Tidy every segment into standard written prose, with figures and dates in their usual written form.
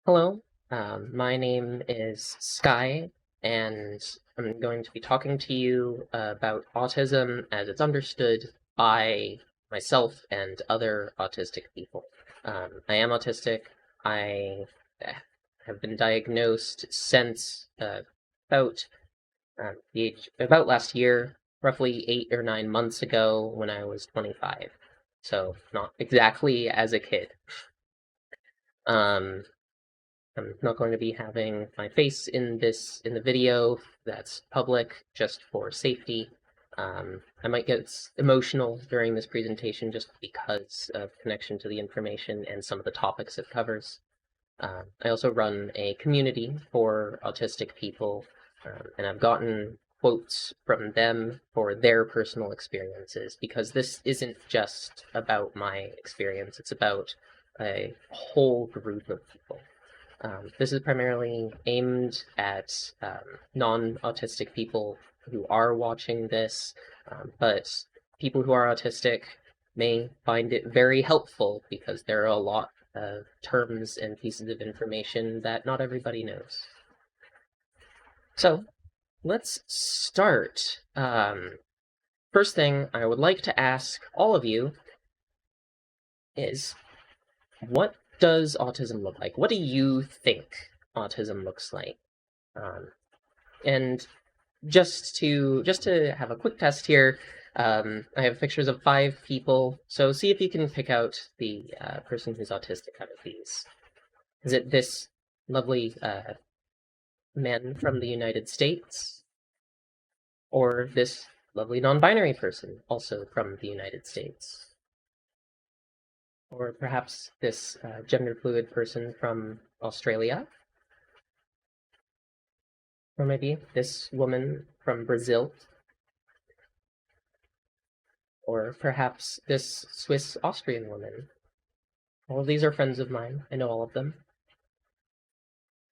Hello, my name is Skye, and I'm going to be talking to you about autism as it's understood by myself and other autistic people. I am autistic. I have been diagnosed since about last year, roughly 8 or 9 months ago when I was 25. So not exactly as a kid. Um, I'm not going to be having my face in the video that's public just for safety. I might get emotional during this presentation just because of connection to the information and some of the topics it covers. I also run a community for autistic people, and I've gotten quotes from them for their personal experiences because this isn't just about my experience, it's about a whole group of people. This is primarily aimed at non-autistic people who are watching this, but people who are autistic may find it very helpful because there are a lot of terms and pieces of information that not everybody knows. So let's start. First thing I would like to ask all of you is, what does autism look like? What do you think autism looks like? And just to have a quick test here, I have pictures of 5 people, so see if you can pick out the person who's autistic out of these. Is it this lovely man from the United States? Or this lovely non-binary person, also from the United States? Or perhaps this gender fluid person from Australia? Or maybe this woman from Brazil? Or perhaps this Swiss-Austrian woman? All of these are friends of mine. I know all of them.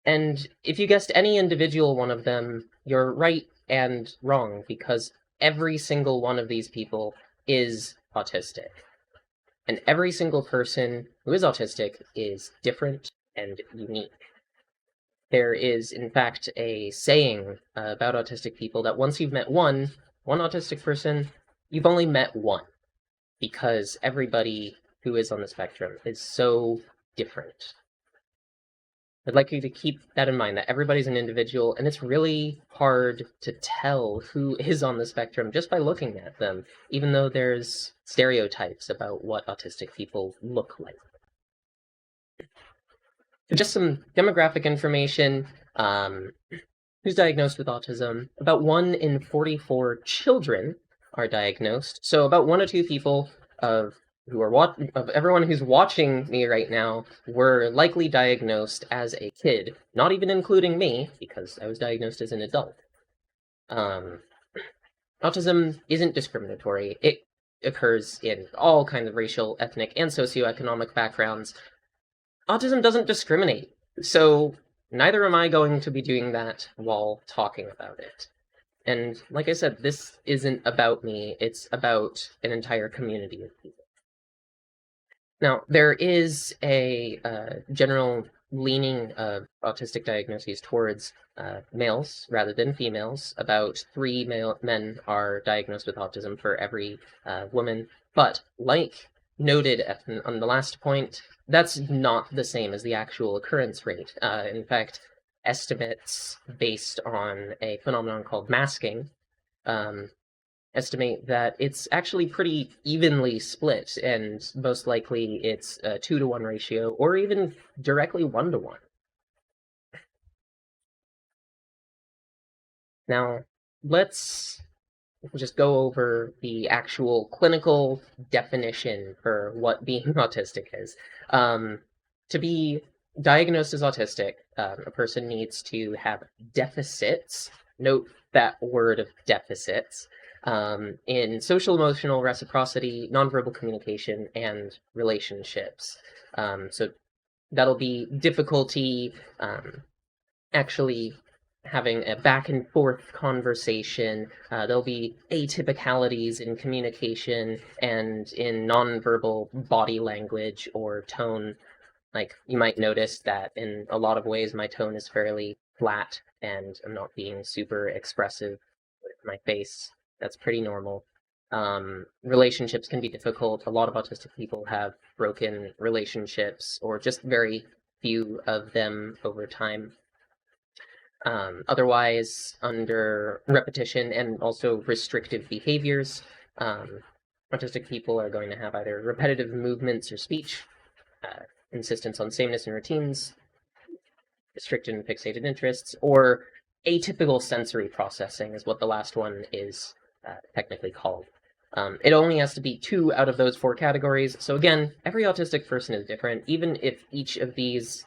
And if you guessed any individual one of them, you're right and wrong, because every single one of these people is autistic. And every single person who is autistic is different and unique. There is, in fact, a saying about autistic people that once you've met one autistic person, you've only met one, because everybody who is on the spectrum is so different. I'd like you to keep that in mind, that everybody's an individual, and it's really hard to tell who is on the spectrum just by looking at them, even though there's stereotypes about what autistic people look like. So just some demographic information. Who's diagnosed with autism? About 1 in 44 children are diagnosed. So about 1 or 2 people of everyone who's watching me right now were likely diagnosed as a kid, not even including me, because I was diagnosed as an adult. Autism isn't discriminatory. It occurs in all kinds of racial, ethnic, and socioeconomic backgrounds. Autism doesn't discriminate, so neither am I going to be doing that while talking about it. And like I said, this isn't about me, it's about an entire community of people. Now, there is a general leaning of autistic diagnoses towards males rather than females. About 3 men are diagnosed with autism for every woman. But like noted on the last point, that's not the same as the actual occurrence rate. In fact, estimates based on a phenomenon called masking estimate that it's actually pretty evenly split, and most likely it's a 2-to-1 ratio, or even directly 1-to-1. Now, let's just go over the actual clinical definition for what being autistic is. To be diagnosed as autistic, a person needs to have deficits. Note that word of deficits. In social emotional reciprocity, nonverbal communication, and relationships. So that'll be difficulty actually having a back and forth conversation. There'll be atypicalities in communication and in nonverbal body language or tone. Like, you might notice that in a lot of ways my tone is fairly flat and I'm not being super expressive with my face. That's pretty normal. Relationships can be difficult. A lot of autistic people have broken relationships or just very few of them over time. Otherwise, under repetition and also restrictive behaviors, autistic people are going to have either repetitive movements or speech, insistence on sameness and routines, restricted and fixated interests, or atypical sensory processing is what the last one is technically called. It only has to be 2 out of those 4 categories. So again, every autistic person is different. Even if each of these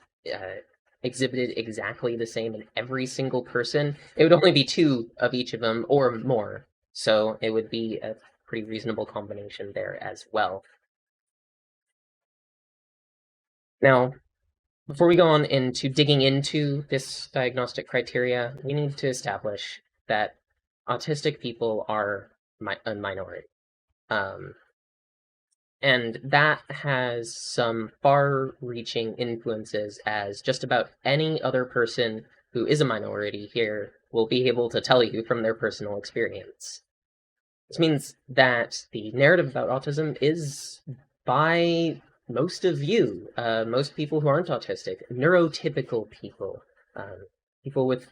exhibited exactly the same in every single person, it would only be 2 of each of them or more. So it would be a pretty reasonable combination there as well. Now, before we go on into digging into this diagnostic criteria, we need to establish that autistic people are a minority. And that has some far-reaching influences, as just about any other person who is a minority here will be able to tell you from their personal experience. This means that the narrative about autism is, by most of you, most people who aren't autistic, neurotypical people, people with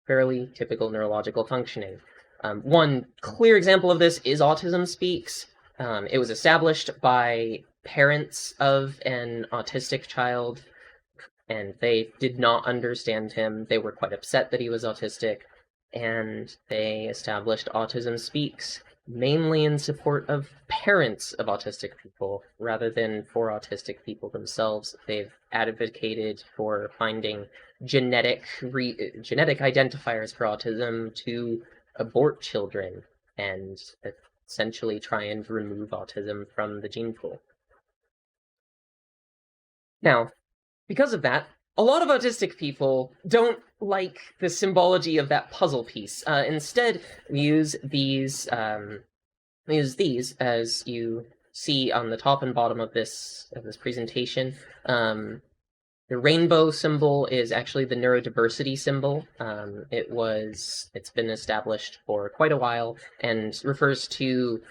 fairly typical neurological functioning. One clear example of this is Autism Speaks. It was established by parents of an autistic child, and they did not understand him. They were quite upset that he was autistic, and they established Autism Speaks mainly in support of parents of autistic people rather than for autistic people themselves. They've advocated for finding genetic identifiers for autism to abort children and essentially try and remove autism from the gene pool. Now, because of that, a lot of autistic people don't like the symbology of that puzzle piece. Instead, we use these, as you see on the top and bottom of this presentation. The rainbow symbol is actually the neurodiversity symbol. It's been established for quite a while and refers to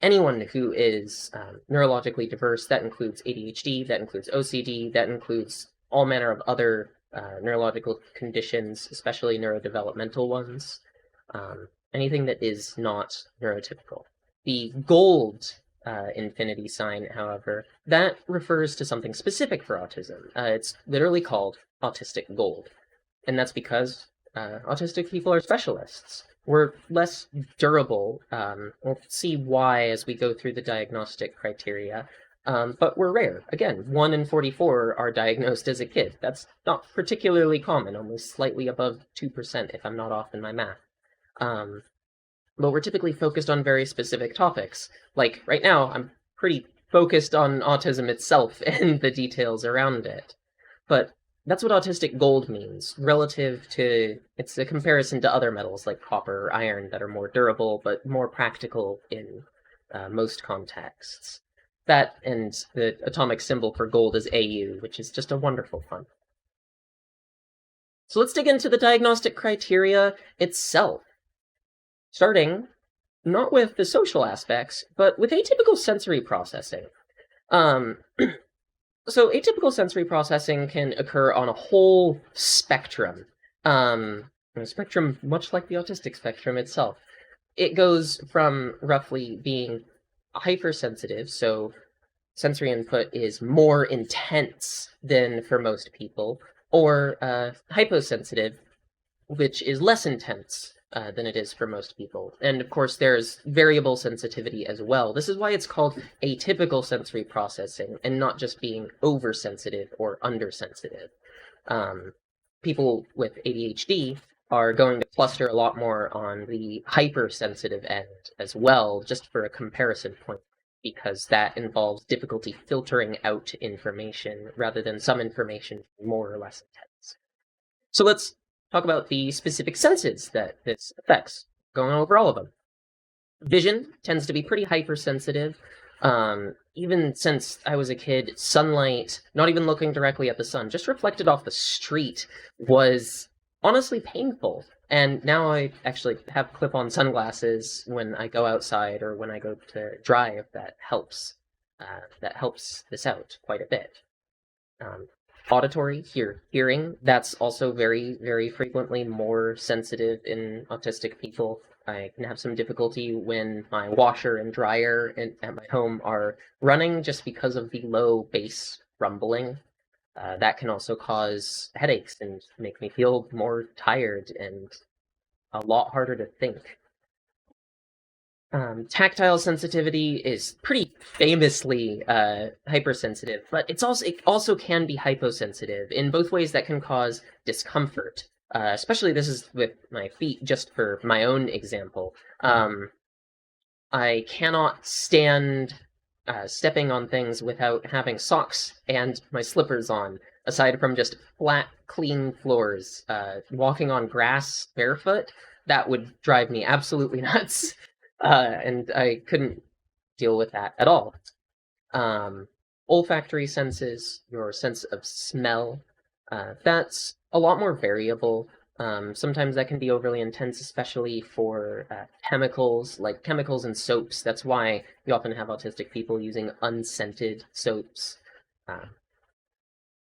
anyone who is neurologically diverse. That includes ADHD, that includes OCD, that includes all manner of other neurological conditions, especially neurodevelopmental ones. Anything that is not neurotypical. The gold infinity sign, however, that refers to something specific for autism. It's literally called autistic gold. And that's because autistic people are specialists. We're less durable. We'll see why as we go through the diagnostic criteria. But we're rare. Again, 1 in 44 are diagnosed as a kid. That's not particularly common, only slightly above 2% if I'm not off in my math. But we're typically focused on very specific topics. Like, right now, I'm pretty focused on autism itself and the details around it. But that's what autistic gold means, relative to, it's a comparison to other metals like copper or iron that are more durable, but more practical in most contexts. That and the atomic symbol for gold is AU, which is just a wonderful fun. So let's dig into the diagnostic criteria itself. Starting not with the social aspects, but with atypical sensory processing. So atypical sensory processing can occur on a whole spectrum. A spectrum much like the autistic spectrum itself. It goes from roughly being hypersensitive, so sensory input is more intense than for most people, or hyposensitive, which is less intense than it is for most people. And of course, there's variable sensitivity as well. This is why it's called atypical sensory processing, and not just being oversensitive or undersensitive. People with ADHD are going to cluster a lot more on the hypersensitive end as well, just for a comparison point, because that involves difficulty filtering out information rather than some information more or less intense. So let's talk about the specific senses that this affects, going over all of them. Vision tends to be pretty hypersensitive. Even since I was a kid, sunlight, not even looking directly at the sun, just reflected off the street was honestly painful. And now I actually have clip-on sunglasses when I go outside or when I go to drive. That helps. That helps this out quite a bit. Auditory, hearing, that's also very, very frequently more sensitive in autistic people. I can have some difficulty when my washer and dryer at my home are running just because of the low bass rumbling. That can also cause headaches and make me feel more tired and a lot harder to think. Tactile sensitivity is pretty famously hypersensitive, but it also can be hyposensitive. In both ways, that can cause discomfort. Especially this is with my feet, just for my own example. I cannot stand stepping on things without having socks and my slippers on, aside from just flat, clean floors. Walking on grass barefoot, that would drive me absolutely nuts. And I couldn't deal with that at all. Olfactory senses, your sense of smell, that's a lot more variable. Sometimes that can be overly intense, especially for chemicals, like chemicals and soaps. That's why you often have autistic people using unscented soaps.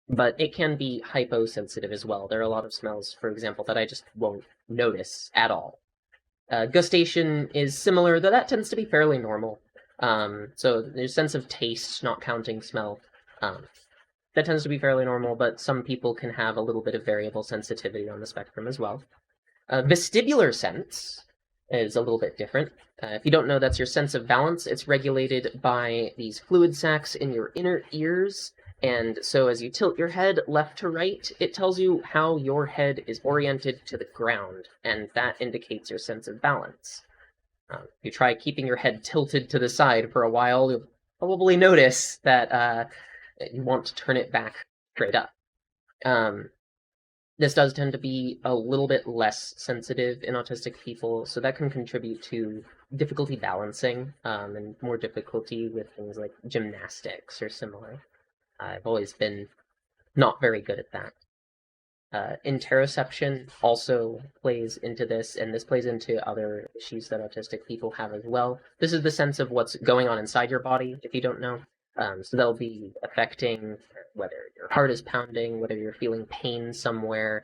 But it can be hyposensitive as well. There are a lot of smells, for example, that I just won't notice at all. Gustation is similar, though that tends to be fairly normal. So there's a sense of taste, not counting smell. That tends to be fairly normal, but some people can have a little bit of variable sensitivity on the spectrum as well. Vestibular sense is a little bit different. If you don't know, that's your sense of balance. It's regulated by these fluid sacs in your inner ears. And so as you tilt your head left to right, it tells you how your head is oriented to the ground, and that indicates your sense of balance. If you try keeping your head tilted to the side for a while, you'll probably notice that you want to turn it back straight up. This does tend to be a little bit less sensitive in autistic people, so that can contribute to difficulty balancing and more difficulty with things like gymnastics or similar. I've always been not very good at that. Interoception also plays into this, and this plays into other issues that autistic people have as well. This is the sense of what's going on inside your body, if you don't know. So they'll be affecting whether your heart is pounding, whether you're feeling pain somewhere,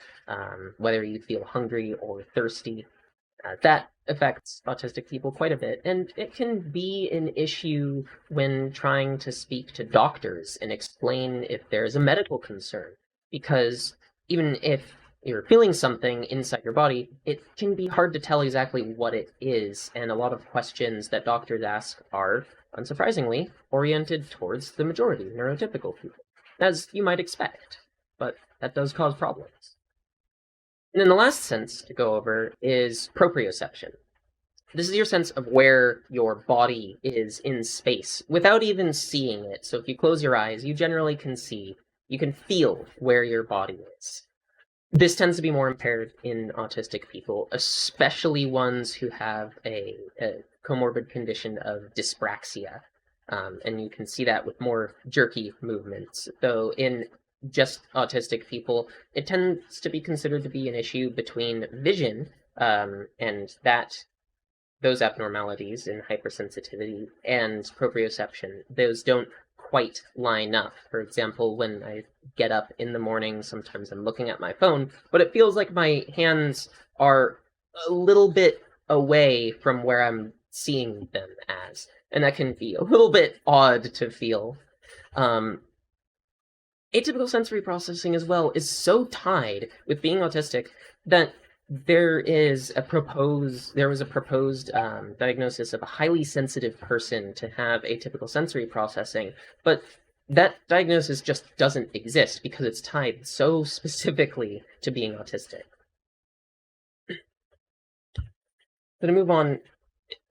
whether you feel hungry or thirsty. That affects autistic people quite a bit, and it can be an issue when trying to speak to doctors and explain if there's a medical concern, because even if you're feeling something inside your body, it can be hard to tell exactly what it is, and a lot of questions that doctors ask are, unsurprisingly, oriented towards the majority, neurotypical people, as you might expect, but that does cause problems. And then the last sense to go over is proprioception. This is your sense of where your body is in space without even seeing it. So if you close your eyes, you generally can see, you can feel where your body is. This tends to be more impaired in autistic people, especially ones who have a comorbid condition of dyspraxia. And you can see that with more jerky movements. Though in just autistic people, it tends to be considered to be an issue between vision and those abnormalities in hypersensitivity and proprioception. Those don't quite line up. For example, when I get up in the morning, sometimes I'm looking at my phone, but it feels like my hands are a little bit away from where I'm seeing them as, and that can be a little bit odd to feel. Atypical sensory processing as well is so tied with being autistic that there was a proposed diagnosis of a highly sensitive person to have atypical sensory processing, but that diagnosis just doesn't exist because it's tied so specifically to being autistic. So to move on,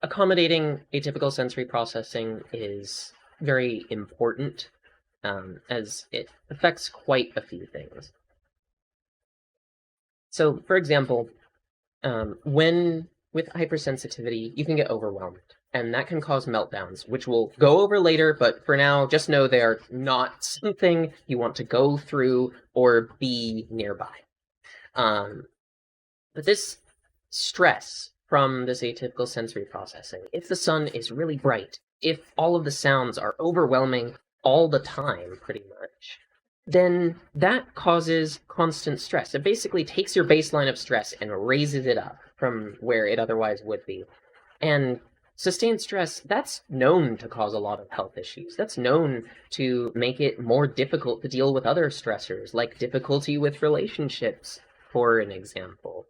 accommodating atypical sensory processing is very important, as it affects quite a few things. So, for example, when with hypersensitivity, you can get overwhelmed. and that can cause meltdowns, which we'll go over later, but for now, just know they are not something you want to go through or be nearby. But this stress from this atypical sensory processing, if the sun is really bright, if all of the sounds are overwhelming all the time, pretty much, then that causes constant stress. It basically takes your baseline of stress and raises it up from where it otherwise would be. And sustained stress, that's known to cause a lot of health issues. That's known to make it more difficult to deal with other stressors, like difficulty with relationships, for an example.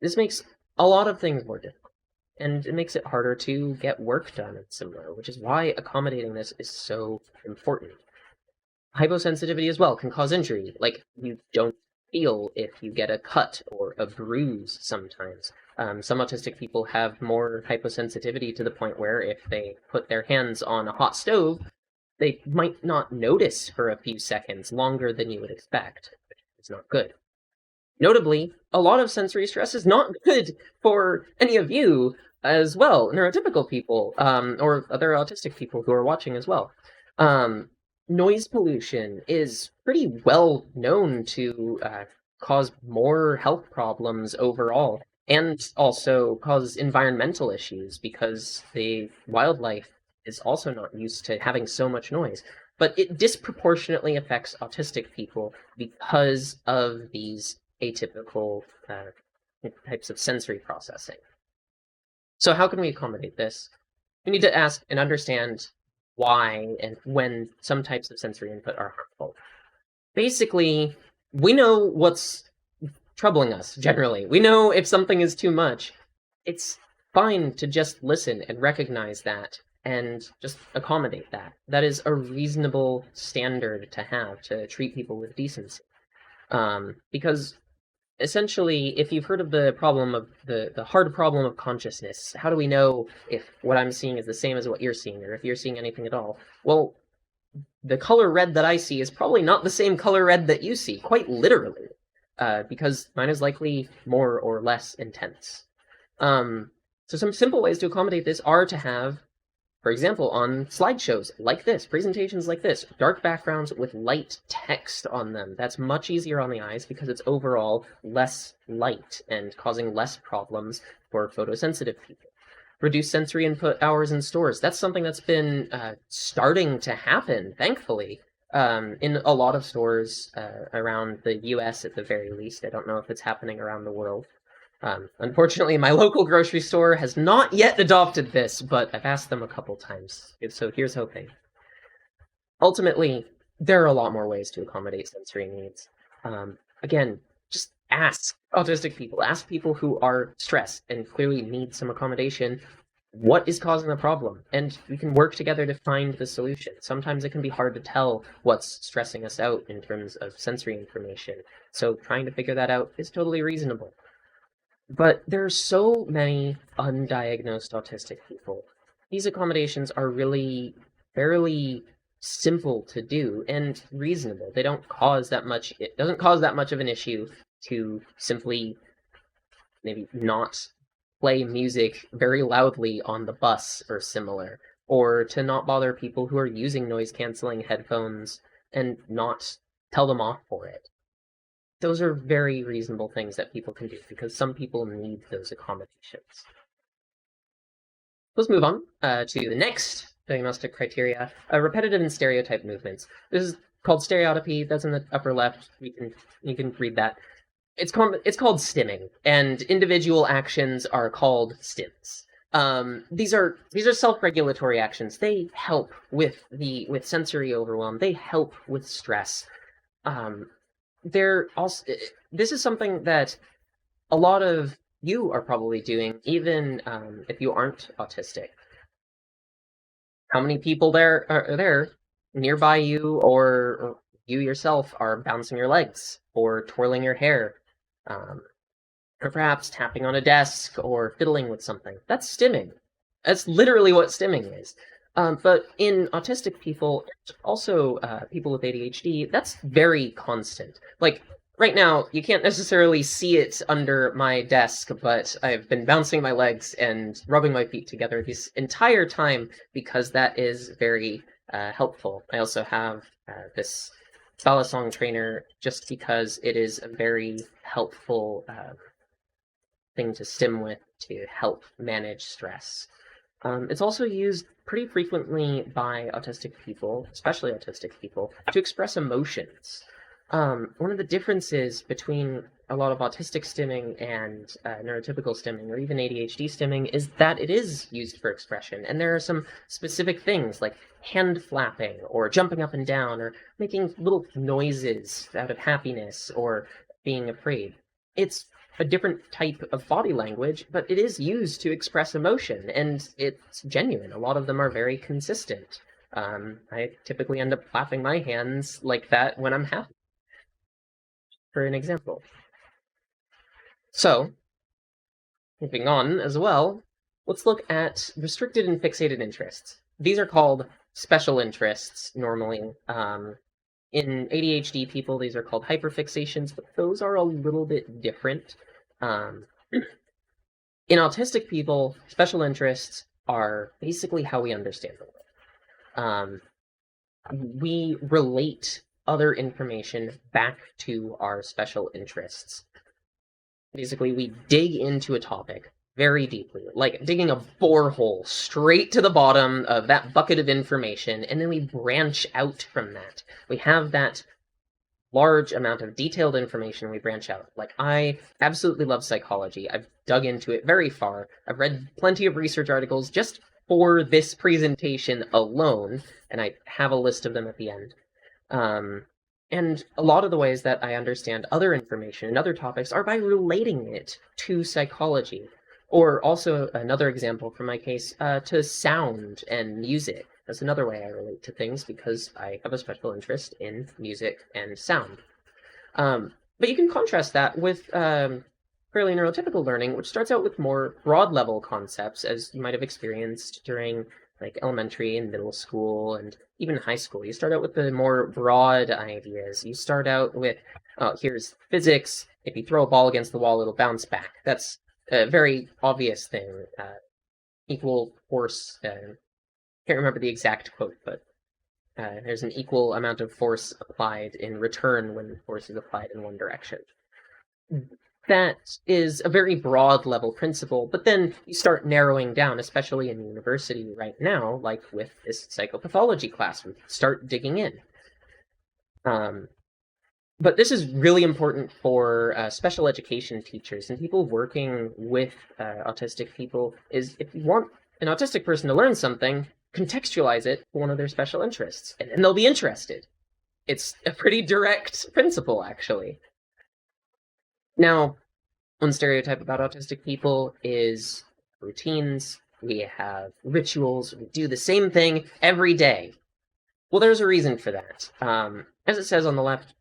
This makes a lot of things more difficult, and it makes it harder to get work done and similar, which is why accommodating this is so important. Hyposensitivity as well can cause injury. Like, you don't feel if you get a cut or a bruise sometimes. Some autistic people have more hyposensitivity to the point where if they put their hands on a hot stove, they might not notice for a few seconds longer than you would expect, which is not good. Notably, a lot of sensory stress is not good for any of you as well, neurotypical people, or other autistic people who are watching as well. Noise pollution is pretty well known to cause more health problems overall, and also cause environmental issues because the wildlife is also not used to having so much noise. But it disproportionately affects autistic people because of these atypical types of sensory processing. So how can we accommodate this? We need to ask and understand why and when some types of sensory input are harmful. Basically, we know what's troubling us, generally. We know if something is too much. It's fine to just listen and recognize that and just accommodate that. That is a reasonable standard to have to treat people with decency. Because essentially, if you've heard of the problem of the hard problem of consciousness, how do we know if what I'm seeing is the same as what you're seeing, or if you're seeing anything at all? Well, the color red that I see is probably not the same color red that you see, quite literally, because mine is likely more or less intense. So some simple ways to accommodate this are to have, for example, on slideshows like this, presentations like this, dark backgrounds with light text on them. That's much easier on the eyes because it's overall less light and causing less problems for photosensitive people. Reduce sensory input hours in stores. That's something that's been starting to happen, thankfully, in a lot of stores around the US at the very least. I don't know if it's happening around the world. Unfortunately, my local grocery store has not yet adopted this, but I've asked them a couple times, so here's hoping. Ultimately, there are a lot more ways to accommodate sensory needs. Again, just ask autistic people, ask people who are stressed and clearly need some accommodation, what is causing the problem? And we can work together to find the solution. Sometimes it can be hard to tell what's stressing us out in terms of sensory information, so trying to figure that out is totally reasonable. But there are so many undiagnosed autistic people. These accommodations are really fairly simple to do and reasonable. They don't cause that much, it doesn't cause that much of an issue to simply maybe not play music very loudly on the bus or similar, or to not bother people who are using noise-canceling headphones and not tell them off for it. Those are very reasonable things that people can do because some people need those accommodations. Let's move on to the next diagnostic criteria, repetitive and stereotyped movements. This is called stereotypy. That's in the upper left. You can read that. It's called stimming, and individual actions are called stims. These are self-regulatory actions. They help with sensory overwhelm. They help with stress. This is something that a lot of you are probably doing, even if you aren't autistic. How many people are there nearby you, or you yourself are bouncing your legs, or twirling your hair, or perhaps tapping on a desk, or fiddling with something? That's stimming. That's literally what stimming is. But in autistic people, and also people with ADHD, that's very constant. Like, right now, you can't necessarily see it under my desk, but I've been bouncing my legs and rubbing my feet together this entire time because that is very helpful. I also have this Song trainer just because it is a very helpful thing to stim with to help manage stress. It's also used pretty frequently by autistic people, especially autistic people, to express emotions. One of the differences between a lot of autistic stimming and neurotypical stimming, or even ADHD stimming, is that it is used for expression, and there are some specific things like hand flapping, or jumping up and down, or making little noises out of happiness or being afraid. It's a different type of body language, but it is used to express emotion, and it's genuine. A lot of them are very consistent. I typically end up clapping my hands like that when I'm happy, for an example. So, moving on as well, let's look at restricted and fixated interests. These are called special interests normally. In ADHD people, these are called hyperfixations, but those are a little bit different. In autistic people, special interests are basically how we understand the world. We relate other information back to our special interests. Basically, we dig into a topic very deeply, like digging a borehole straight to the bottom of that bucket of information, and then we branch out from that. We have that large amount of detailed information, we branch out. Like, I absolutely love psychology. I've dug into it very far. I've read plenty of research articles just for this presentation alone, and I have a list of them at the end. And a lot of the ways that I understand other information and other topics are by relating it to psychology. Or also, another example from my case, to sound and music. That's another way I relate to things because I have a special interest in music and sound. But you can contrast that with fairly neurotypical learning, which starts out with more broad-level concepts, as you might have experienced during like elementary and middle school and even high school. You start out with the more broad ideas. You start out with, oh, here's physics. If you throw a ball against the wall, it'll bounce back. That's a very obvious thing. Equal force. Can't remember the exact quote, but there's an equal amount of force applied in return when force is applied in one direction. That is a very broad level principle, but then you start narrowing down, especially in university right now, like with this psychopathology class, we start digging in. But this is really important for special education teachers and people working with autistic people, is if you want an autistic person to learn something, contextualize it for one of their special interests, and then they'll be interested. It's a pretty direct principle, actually. Now, one stereotype about autistic people is routines. We have rituals. We do the same thing every day. Well, there's a reason for that. As it says on the left,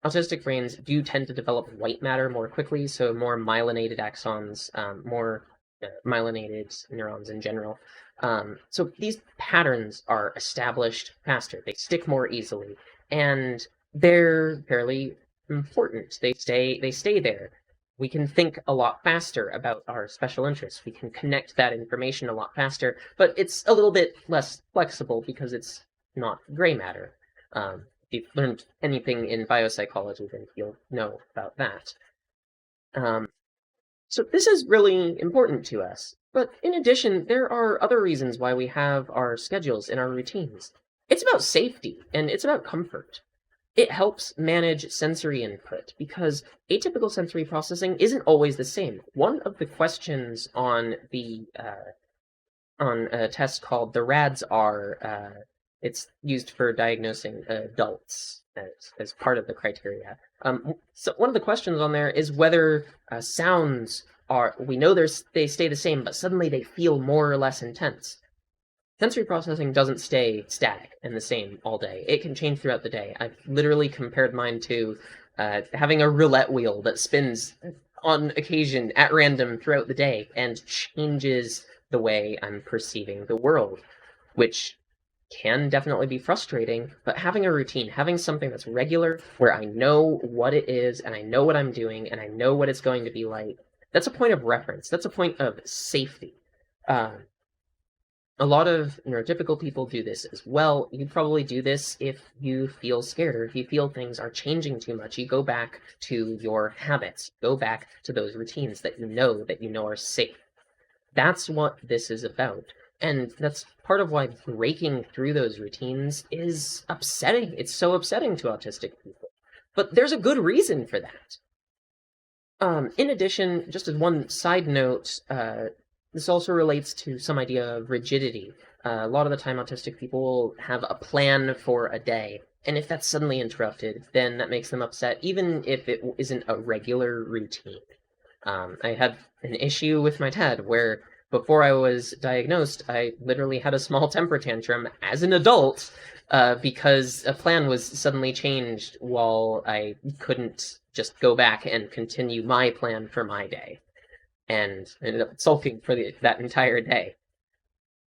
autistic brains do tend to develop white matter more quickly, so more myelinated axons, more myelinated neurons in general. So these patterns are established faster. They stick more easily, and they're fairly important. They stay there. We can think a lot faster about our special interests. We can connect that information a lot faster, but it's a little bit less flexible because it's not gray matter. If you've learned anything in biopsychology, then you'll know about that. So this is really important to us. But in addition, there are other reasons why we have our schedules and our routines. It's about safety, and it's about comfort. It helps manage sensory input, because atypical sensory processing isn't always the same. One of the questions on the on a test called the RADS-R, it's used for diagnosing adults as part of the criteria. So one of the questions on there is whether sounds are, we know they stay the same, but suddenly they feel more or less intense. Sensory processing doesn't stay static and the same all day. It can change throughout the day. I've literally compared mine to having a roulette wheel that spins on occasion at random throughout the day and changes the way I'm perceiving the world, which can definitely be frustrating, but having a routine, having something that's regular, where I know what it is, and I know what I'm doing, and I know what it's going to be like, that's a point of reference. That's a point of safety. A lot of neurotypical people do this as well. You probably do this if you feel scared or if you feel things are changing too much. You go back to your habits, go back to those routines that you know are safe. That's what this is about. And that's part of why breaking through those routines is upsetting. It's so upsetting to autistic people. But there's a good reason for that. In addition, just as one side note, this also relates to some idea of rigidity. A lot of the time, autistic people will have a plan for a day, and if that's suddenly interrupted, then that makes them upset, even if it isn't a regular routine. I had an issue with my dad where before I was diagnosed, I literally had a small temper tantrum as an adult because a plan was suddenly changed while I couldn't just go back and continue my plan for my day. And ended up sulking for that entire day.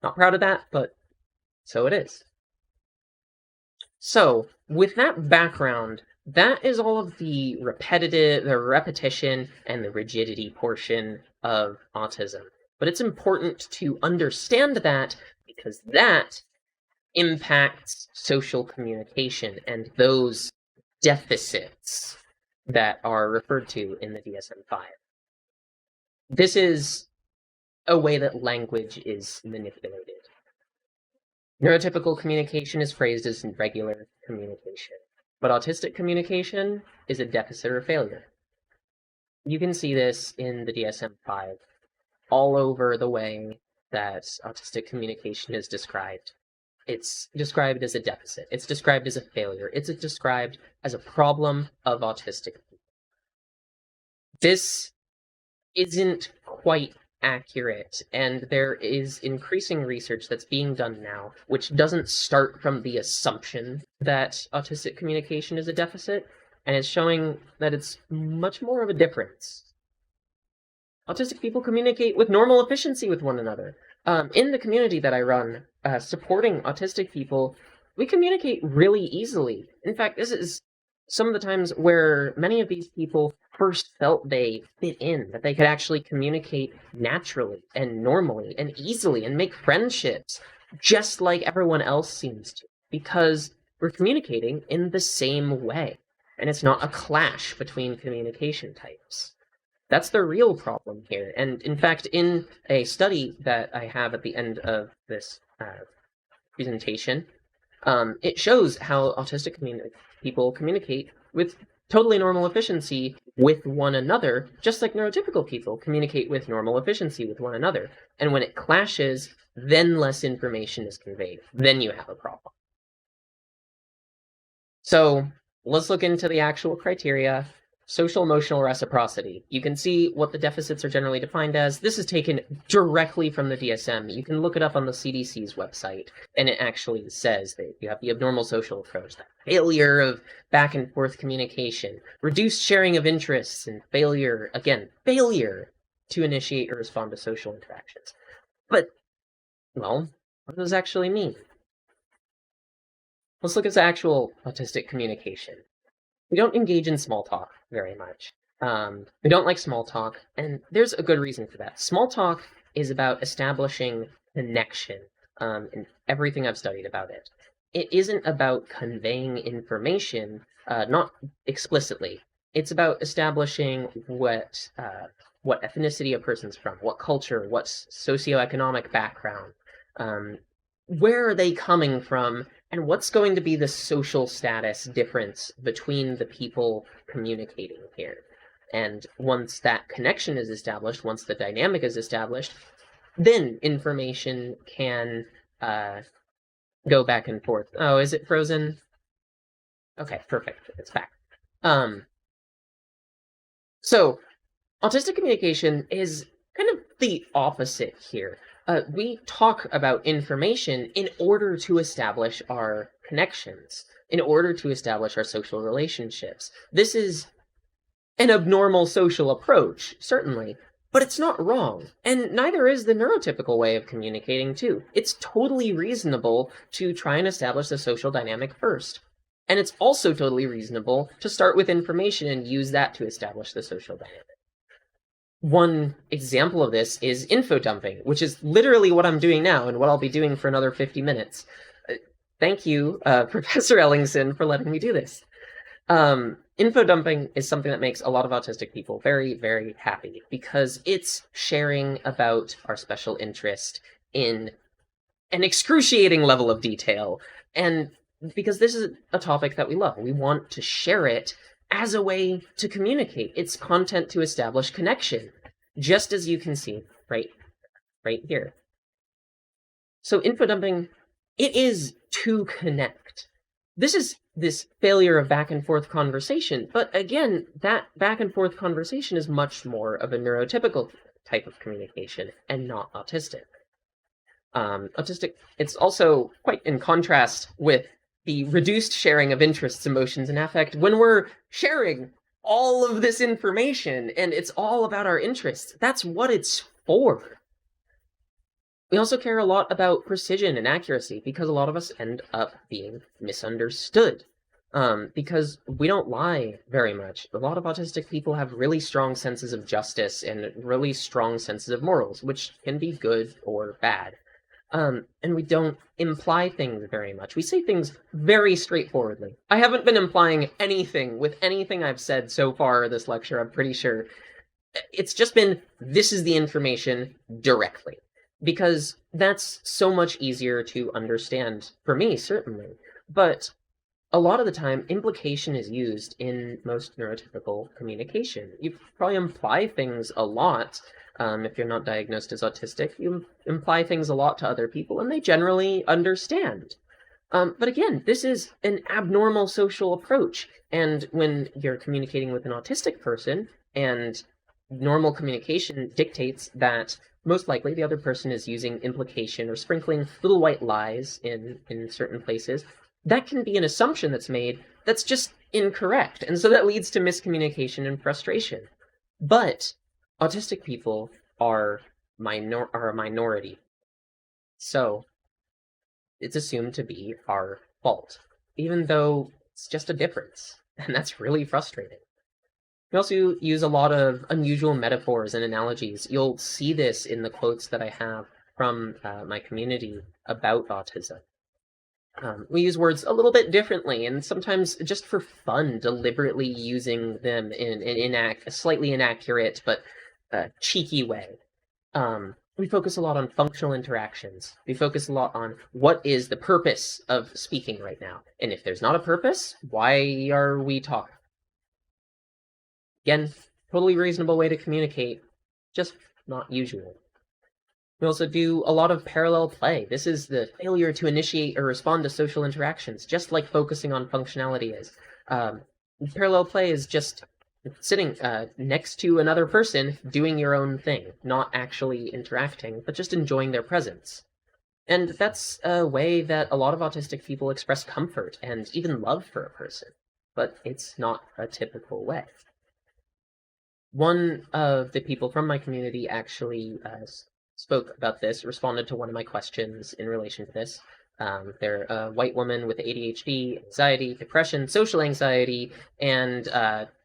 Not proud of that, but so it is. So, with that background, that is all of the repetition, and the rigidity portion of autism. But it's important to understand that because that impacts social communication and those deficits that are referred to in the DSM-5. This is a way that language is manipulated. Neurotypical communication is phrased as regular communication, but autistic communication is a deficit or failure. You can see this in the DSM-5 all over the way that autistic communication is described. It's described as a deficit. It's described as a failure. It's described as a problem of autistic people. This isn't quite accurate, and there is increasing research that's being done now, which doesn't start from the assumption that autistic communication is a deficit, and it's showing that it's much more of a difference. Autistic people communicate with normal efficiency with one another. In the community that I run, supporting autistic people, we communicate really easily. In fact, this is some of the times where many of these people first felt they fit in, that they could actually communicate naturally and normally and easily and make friendships just like everyone else seems to, because we're communicating in the same way, and it's not a clash between communication types. That's the real problem here. And in fact, in a study that I have at the end of this presentation, it shows how autistic people communicate with totally normal efficiency with one another, just like neurotypical people communicate with normal efficiency with one another. And when it clashes, then less information is conveyed. Then you have a problem. So let's look into the actual criteria. Social emotional reciprocity. You can see what the deficits are generally defined as. This is taken directly from the DSM. You can look it up on the CDC's website, and it actually says that you have the abnormal social approach, that failure of back and forth communication, reduced sharing of interests, and failure to initiate or respond to social interactions. But, well, what does this actually mean? Let's look at the actual autistic communication. We don't engage in small talk very much. We don't like small talk, and there's a good reason for that. Small talk is about establishing connection, and everything I've studied about it. It isn't about conveying information, not explicitly. It's about establishing what ethnicity a person's from, what culture, what socioeconomic background, where are they coming from, and what's going to be the social status difference between the people communicating here. And once that connection is established, once the dynamic is established, then information can go back and forth. Oh, is it frozen? Okay, perfect. It's back. So, autistic communication is kind of the opposite here. We talk about information in order to establish our connections, in order to establish our social relationships. This is an abnormal social approach, certainly, But it's not wrong, and neither is the neurotypical way of communicating too. It's totally reasonable to try and establish the social dynamic first. And it's also totally reasonable to start with information and use that to establish the social dynamic. One example of this is info dumping, which is literally what I'm doing now and what I'll be doing for another 50 minutes. Thank you, Professor Ellingson, for letting me do this. Info dumping is something that makes a lot of autistic people very, very happy because it's sharing about our special interest in an excruciating level of detail. And because this is a topic that we love, we want to share it as a way to communicate. It's content to establish connection, just as you can see right here. So info dumping, it is to connect. This is this failure of back and forth conversation, but again, that back and forth conversation is much more of a neurotypical type of communication and not autistic. Autistic, it's also quite in contrast with the reduced sharing of interests, emotions, and affect when we're sharing all of this information and it's all about our interests. That's what it's for. We also care a lot about precision and accuracy because a lot of us end up being misunderstood because we don't lie very much. A lot of autistic people have really strong senses of justice and really strong senses of morals, which can be good or bad. And we don't imply things very much. We say things very straightforwardly. I haven't been implying anything with anything I've said so far this lecture, I'm pretty sure. It's just been, this is the information directly. Because that's so much easier to understand, for me, certainly. But a lot of the time, implication is used in most neurotypical communication. You probably imply things a lot. If you're not diagnosed as autistic, you imply things a lot to other people, and they generally understand. But again, this is an abnormal social approach. And when you're communicating with an autistic person, and normal communication dictates that most likely the other person is using implication or sprinkling little white lies in certain places, that can be an assumption that's made that's just incorrect. And so that leads to miscommunication and frustration. But autistic people are a minority. So it's assumed to be our fault, even though it's just a difference. And that's really frustrating. We also use a lot of unusual metaphors and analogies. You'll see this in the quotes that I have from my community about autism. We use words a little bit differently, and sometimes just for fun, deliberately using them in a slightly inaccurate but cheeky way. We focus a lot on functional interactions. We focus a lot on what is the purpose of speaking right now. And if there's not a purpose, why are we talking? Again, totally reasonable way to communicate, just not usual. We also do a lot of parallel play. This is the failure to initiate or respond to social interactions, just like focusing on functionality is. Parallel play is just sitting next to another person doing your own thing, not actually interacting, but just enjoying their presence. And that's a way that a lot of autistic people express comfort and even love for a person, but it's not a typical way. One of the people from my community actually spoke about this, responded to one of my questions in relation to this. They're a white woman with ADHD, anxiety, depression, social anxiety, and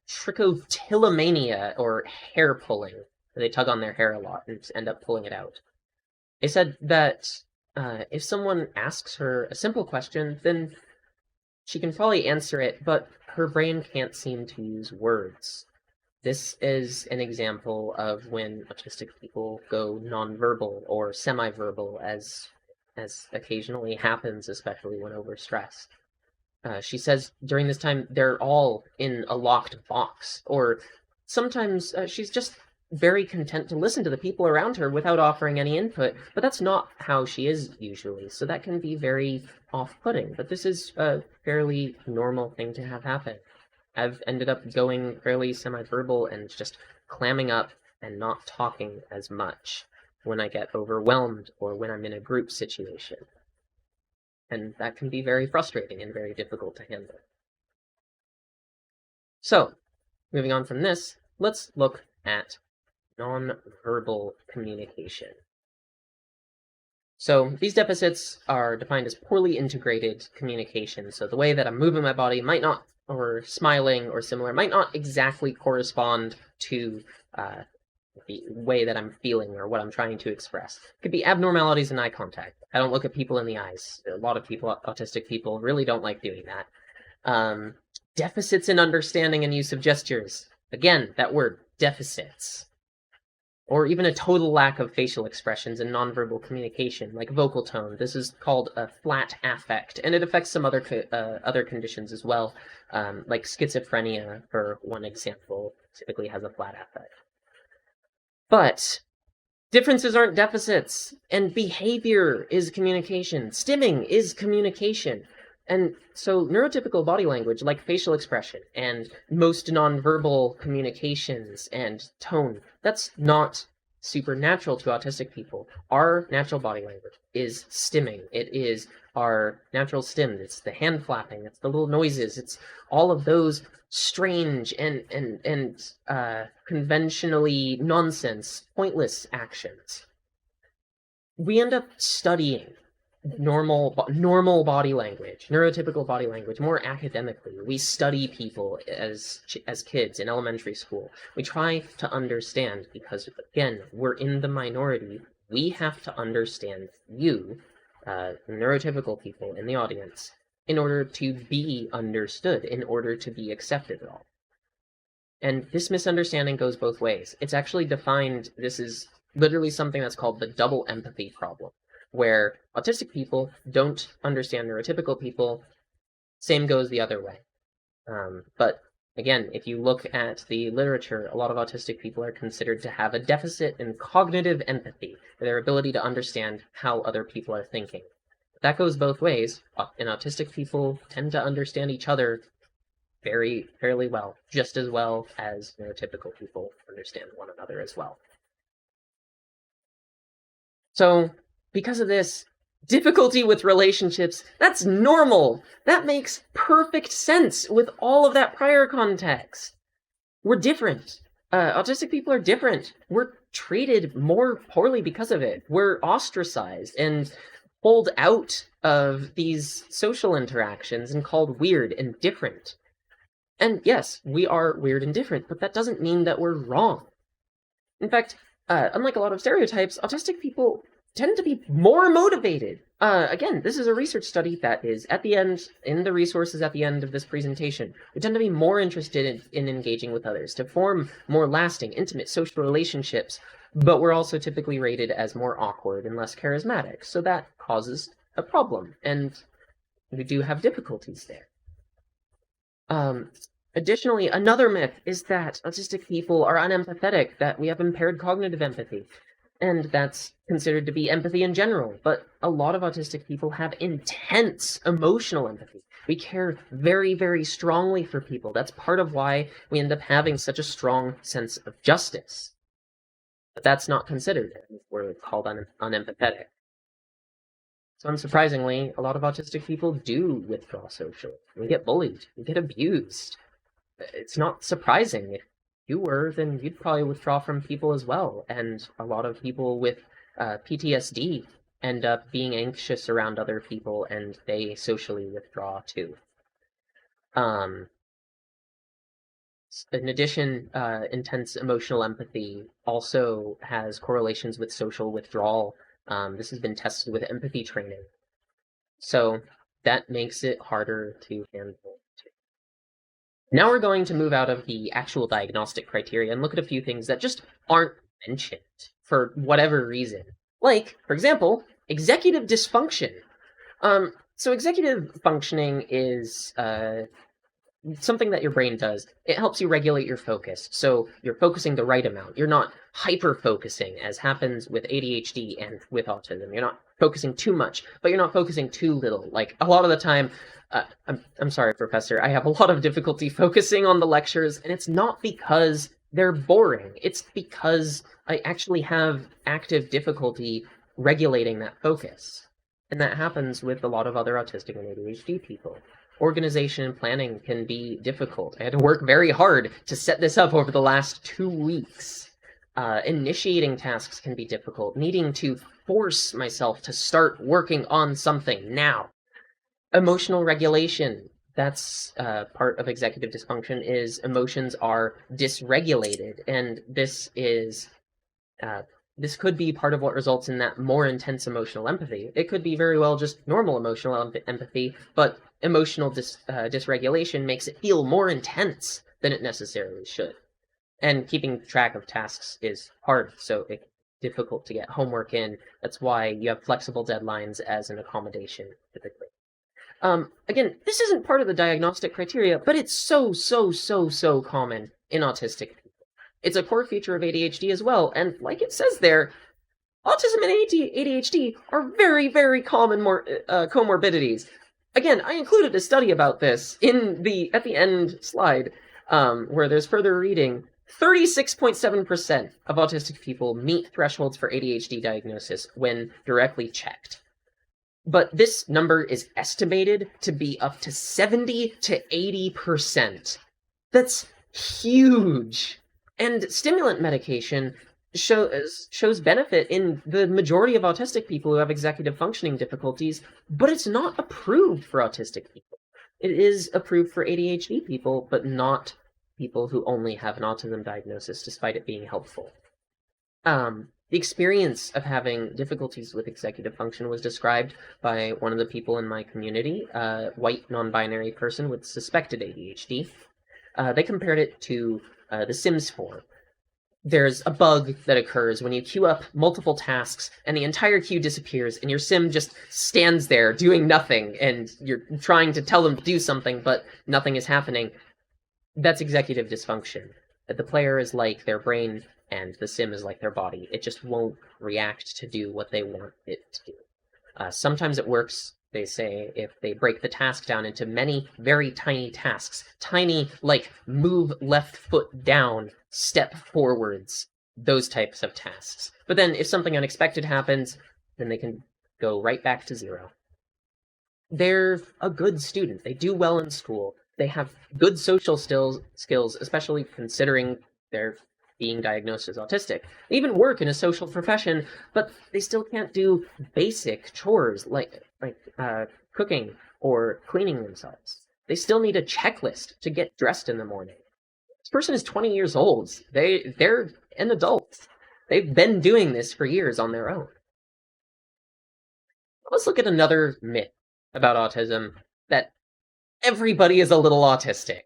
trichotillomania, or hair pulling. They tug on their hair a lot and end up pulling it out. They said that if someone asks her a simple question, then she can probably answer it, but her brain can't seem to use words. This is an example of when autistic people go nonverbal or semi-verbal, as occasionally happens, especially when overstressed. She says during this time they're all in a locked box, or sometimes she's just very content to listen to the people around her without offering any input, but that's not how she is usually, so that can be very off-putting. But this is a fairly normal thing to have happen. I've ended up going fairly semi-verbal and just clamming up and not talking as much when I get overwhelmed or when I'm in a group situation. And that can be very frustrating and very difficult to handle. So, moving on from this, let's look at nonverbal communication. So these deficits are defined as poorly integrated communication. So the way that I'm moving my body might not, or smiling or similar, might not exactly correspond to the way that I'm feeling or what I'm trying to express. It could be abnormalities in eye contact. I don't look at people in the eyes. A lot of people, autistic people, really don't like doing that. Deficits in understanding and use of gestures. Again, that word, deficits. Or even a total lack of facial expressions in nonverbal communication, like vocal tone. This is called a flat affect, and it affects some other conditions as well, like schizophrenia, for one example, typically has a flat affect. But differences aren't deficits, and behavior is communication. Stimming is communication. And so neurotypical body language, like facial expression and most nonverbal communications and tone, that's not supernatural to autistic people. Our natural body language is stimming. It is our natural stim. It's the hand flapping. It's the little noises. It's all of those strange and conventionally nonsense, pointless actions. We end up studying normal body language, neurotypical body language, more academically. We study people as kids in elementary school. We try to understand because, again, we're in the minority. We have to understand you, neurotypical people in the audience, in order to be understood, in order to be accepted at all. And this misunderstanding goes both ways. It's actually defined, this is literally something that's called the double empathy problem, where autistic people don't understand neurotypical people. Same goes the other way. But again, if you look at the literature, a lot of autistic people are considered to have a deficit in cognitive empathy, their ability to understand how other people are thinking. That goes both ways, and autistic people tend to understand each other fairly well, just as well as neurotypical people understand one another as well. So, because of this, difficulty with relationships, that's normal. That makes perfect sense with all of that prior context. We're different. Autistic people are different. We're treated more poorly because of it. We're ostracized and pulled out of these social interactions and called weird and different. And yes, we are weird and different, but that doesn't mean that we're wrong. In fact, unlike a lot of stereotypes, autistic people tend to be more motivated. Again, this is a research study that is at the end, in the resources at the end of this presentation. We tend to be more interested in engaging with others, to form more lasting, intimate social relationships, but we're also typically rated as more awkward and less charismatic, so that causes a problem, and we do have difficulties there. Additionally, another myth is that autistic people are unempathetic, that we have impaired cognitive empathy. And that's considered to be empathy in general, but a lot of autistic people have intense emotional empathy. We care very, very strongly for people. That's part of why we end up having such a strong sense of justice. But that's not considered. We're called unempathetic. So unsurprisingly, a lot of autistic people do withdraw socially. We get bullied. We get abused. It's not surprising. If you were, then you'd probably withdraw from people as well. And a lot of people with PTSD end up being anxious around other people, and they socially withdraw too. In addition, intense emotional empathy also has correlations with social withdrawal. This has been tested with empathy training. So that makes it harder to handle too. Now we're going to move out of the actual diagnostic criteria and look at a few things that just aren't mentioned for whatever reason. Like, for example, executive dysfunction. So executive functioning is something that your brain does. It helps you regulate your focus, so you're focusing the right amount. You're not hyper-focusing, as happens with ADHD and with autism. You're not focusing too much, but you're not focusing too little. Like, a lot of the time, I'm sorry, Professor, I have a lot of difficulty focusing on the lectures, and it's not because they're boring. It's because I actually have active difficulty regulating that focus. And that happens with a lot of other autistic and ADHD people. Organization and planning can be difficult. I had to work very hard to set this up over the last 2 weeks. Initiating tasks can be difficult. Needing to force myself to start working on something now. Emotional regulation. That's part of executive dysfunction, is emotions are dysregulated, and this could be part of what results in that more intense emotional empathy. It could be very well just normal emotional empathy, but emotional dysregulation makes it feel more intense than it necessarily should. And keeping track of tasks is hard, so it's difficult to get homework in. That's why you have flexible deadlines as an accommodation, typically. Again, this isn't part of the diagnostic criteria, but it's so common in autistic people. It's a core feature of ADHD as well, and like it says there, autism and ADHD are very common comorbidities. Again, I included a study about this at the end slide, where there's further reading. 36.7% of autistic people meet thresholds for ADHD diagnosis when directly checked. But this number is estimated to be up to 70 to 80%. That's huge. And stimulant medication shows benefit in the majority of autistic people who have executive functioning difficulties, but it's not approved for autistic people. It is approved for ADHD people, but not people who only have an autism diagnosis, despite it being helpful. The experience of having difficulties with executive function was described by one of the people in my community, a white non-binary person with suspected ADHD. They compared it to The Sims 4. There's a bug that occurs when you queue up multiple tasks and the entire queue disappears and your sim just stands there doing nothing, and you're trying to tell them to do something, but nothing is happening. That's executive dysfunction. The player is like their brain, and the sim is like their body. It just won't react to do what they want it to do. Sometimes it works, they say, if they break the task down into many very tiny tasks. Tiny, like move left foot down, step forwards, those types of tasks. But then if something unexpected happens, then they can go right back to zero. They're a good student. They do well in school. They have good social skills, especially considering they're being diagnosed as autistic. They even work in a social profession, but they still can't do basic chores like cooking or cleaning themselves. They still need a checklist to get dressed in the morning. This person is 20 years old. They're an adult. They've been doing this for years on their own. Let's look at another myth about autism, that everybody is a little autistic.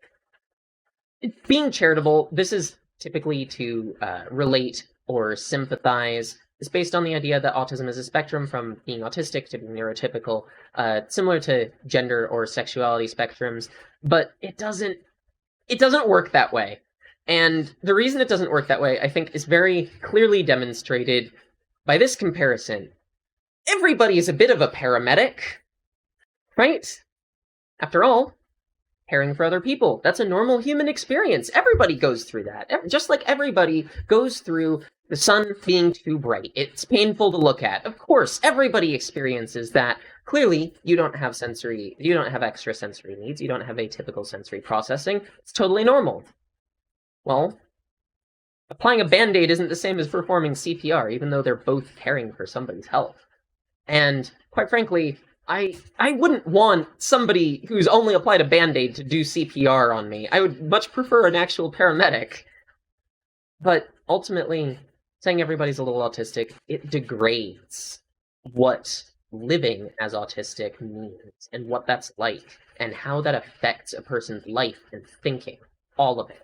Being charitable, this is typically to relate or sympathize. It's based on the idea that autism is a spectrum from being autistic to being neurotypical, similar to gender or sexuality spectrums, but it doesn't work that way. And the reason it doesn't work that way, I think, is very clearly demonstrated by this comparison. Everybody is a bit of a paramedic, right? After all, caring for other people, that's a normal human experience. Everybody goes through that. Just like everybody goes through the sun being too bright. It's painful to look at. Of course, everybody experiences that. Clearly, you don't have extra sensory needs. You don't have atypical sensory processing. It's totally normal. Well, applying a Band-Aid isn't the same as performing CPR, even though they're both caring for somebody's health. And quite frankly, I wouldn't want somebody who's only applied a Band-Aid to do CPR on me. I would much prefer an actual paramedic. But ultimately, saying everybody's a little autistic, it degrades what living as autistic means, and what that's like, and how that affects a person's life and thinking. All of it.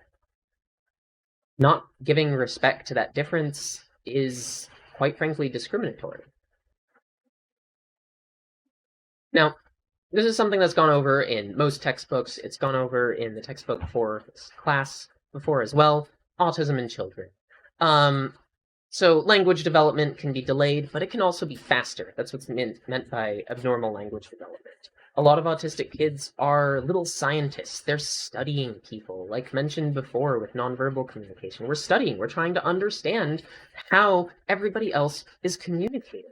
Not giving respect to that difference is, quite frankly, discriminatory. Now, this is something that's gone over in most textbooks. It's gone over in the textbook for this class before as well. Autism in children. So language development can be delayed, but it can also be faster. That's what's meant by abnormal language development. A lot of autistic kids are little scientists. They're studying people, like mentioned before with nonverbal communication. We're studying. We're trying to understand how everybody else is communicating.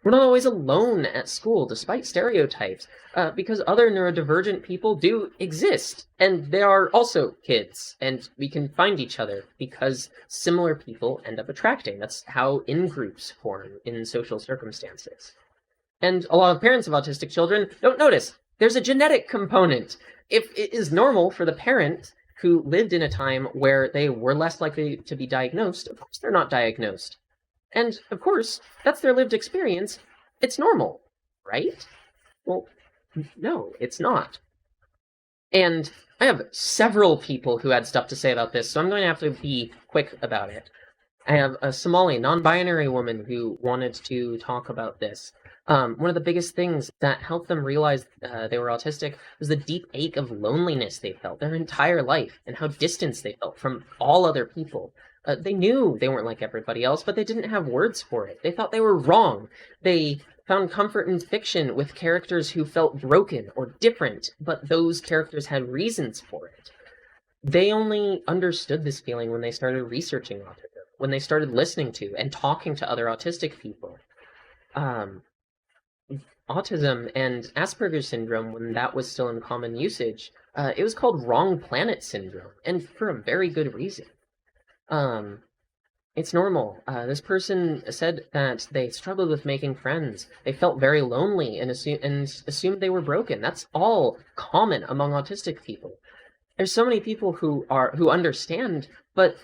We're not always alone at school, despite stereotypes, because other neurodivergent people do exist, and they are also kids, and we can find each other because similar people end up attracting. That's how in-groups form in social circumstances. And a lot of parents of autistic children don't notice there's a genetic component. If it is normal for the parent who lived in a time where they were less likely to be diagnosed, of course they're not diagnosed. And, of course, that's their lived experience. It's normal, right? Well, no, it's not. And I have several people who had stuff to say about this, so I'm going to have to be quick about it. I have a Somali non-binary woman who wanted to talk about this. One of the biggest things that helped them realize they were autistic was the deep ache of loneliness they felt their entire life and how distanced they felt from all other people. They knew they weren't like everybody else, but they didn't have words for it. They thought they were wrong. They found comfort in fiction with characters who felt broken or different, but those characters had reasons for it. They only understood this feeling when they started researching autism, when they started listening to and talking to other autistic people. Autism and Asperger's syndrome, when that was still in common usage, it was called wrong planet syndrome, and for a very good reason. It's normal. This person said that they struggled with making friends. They felt very lonely and assumed they were broken. That's all common among autistic people. There's so many people who understand, but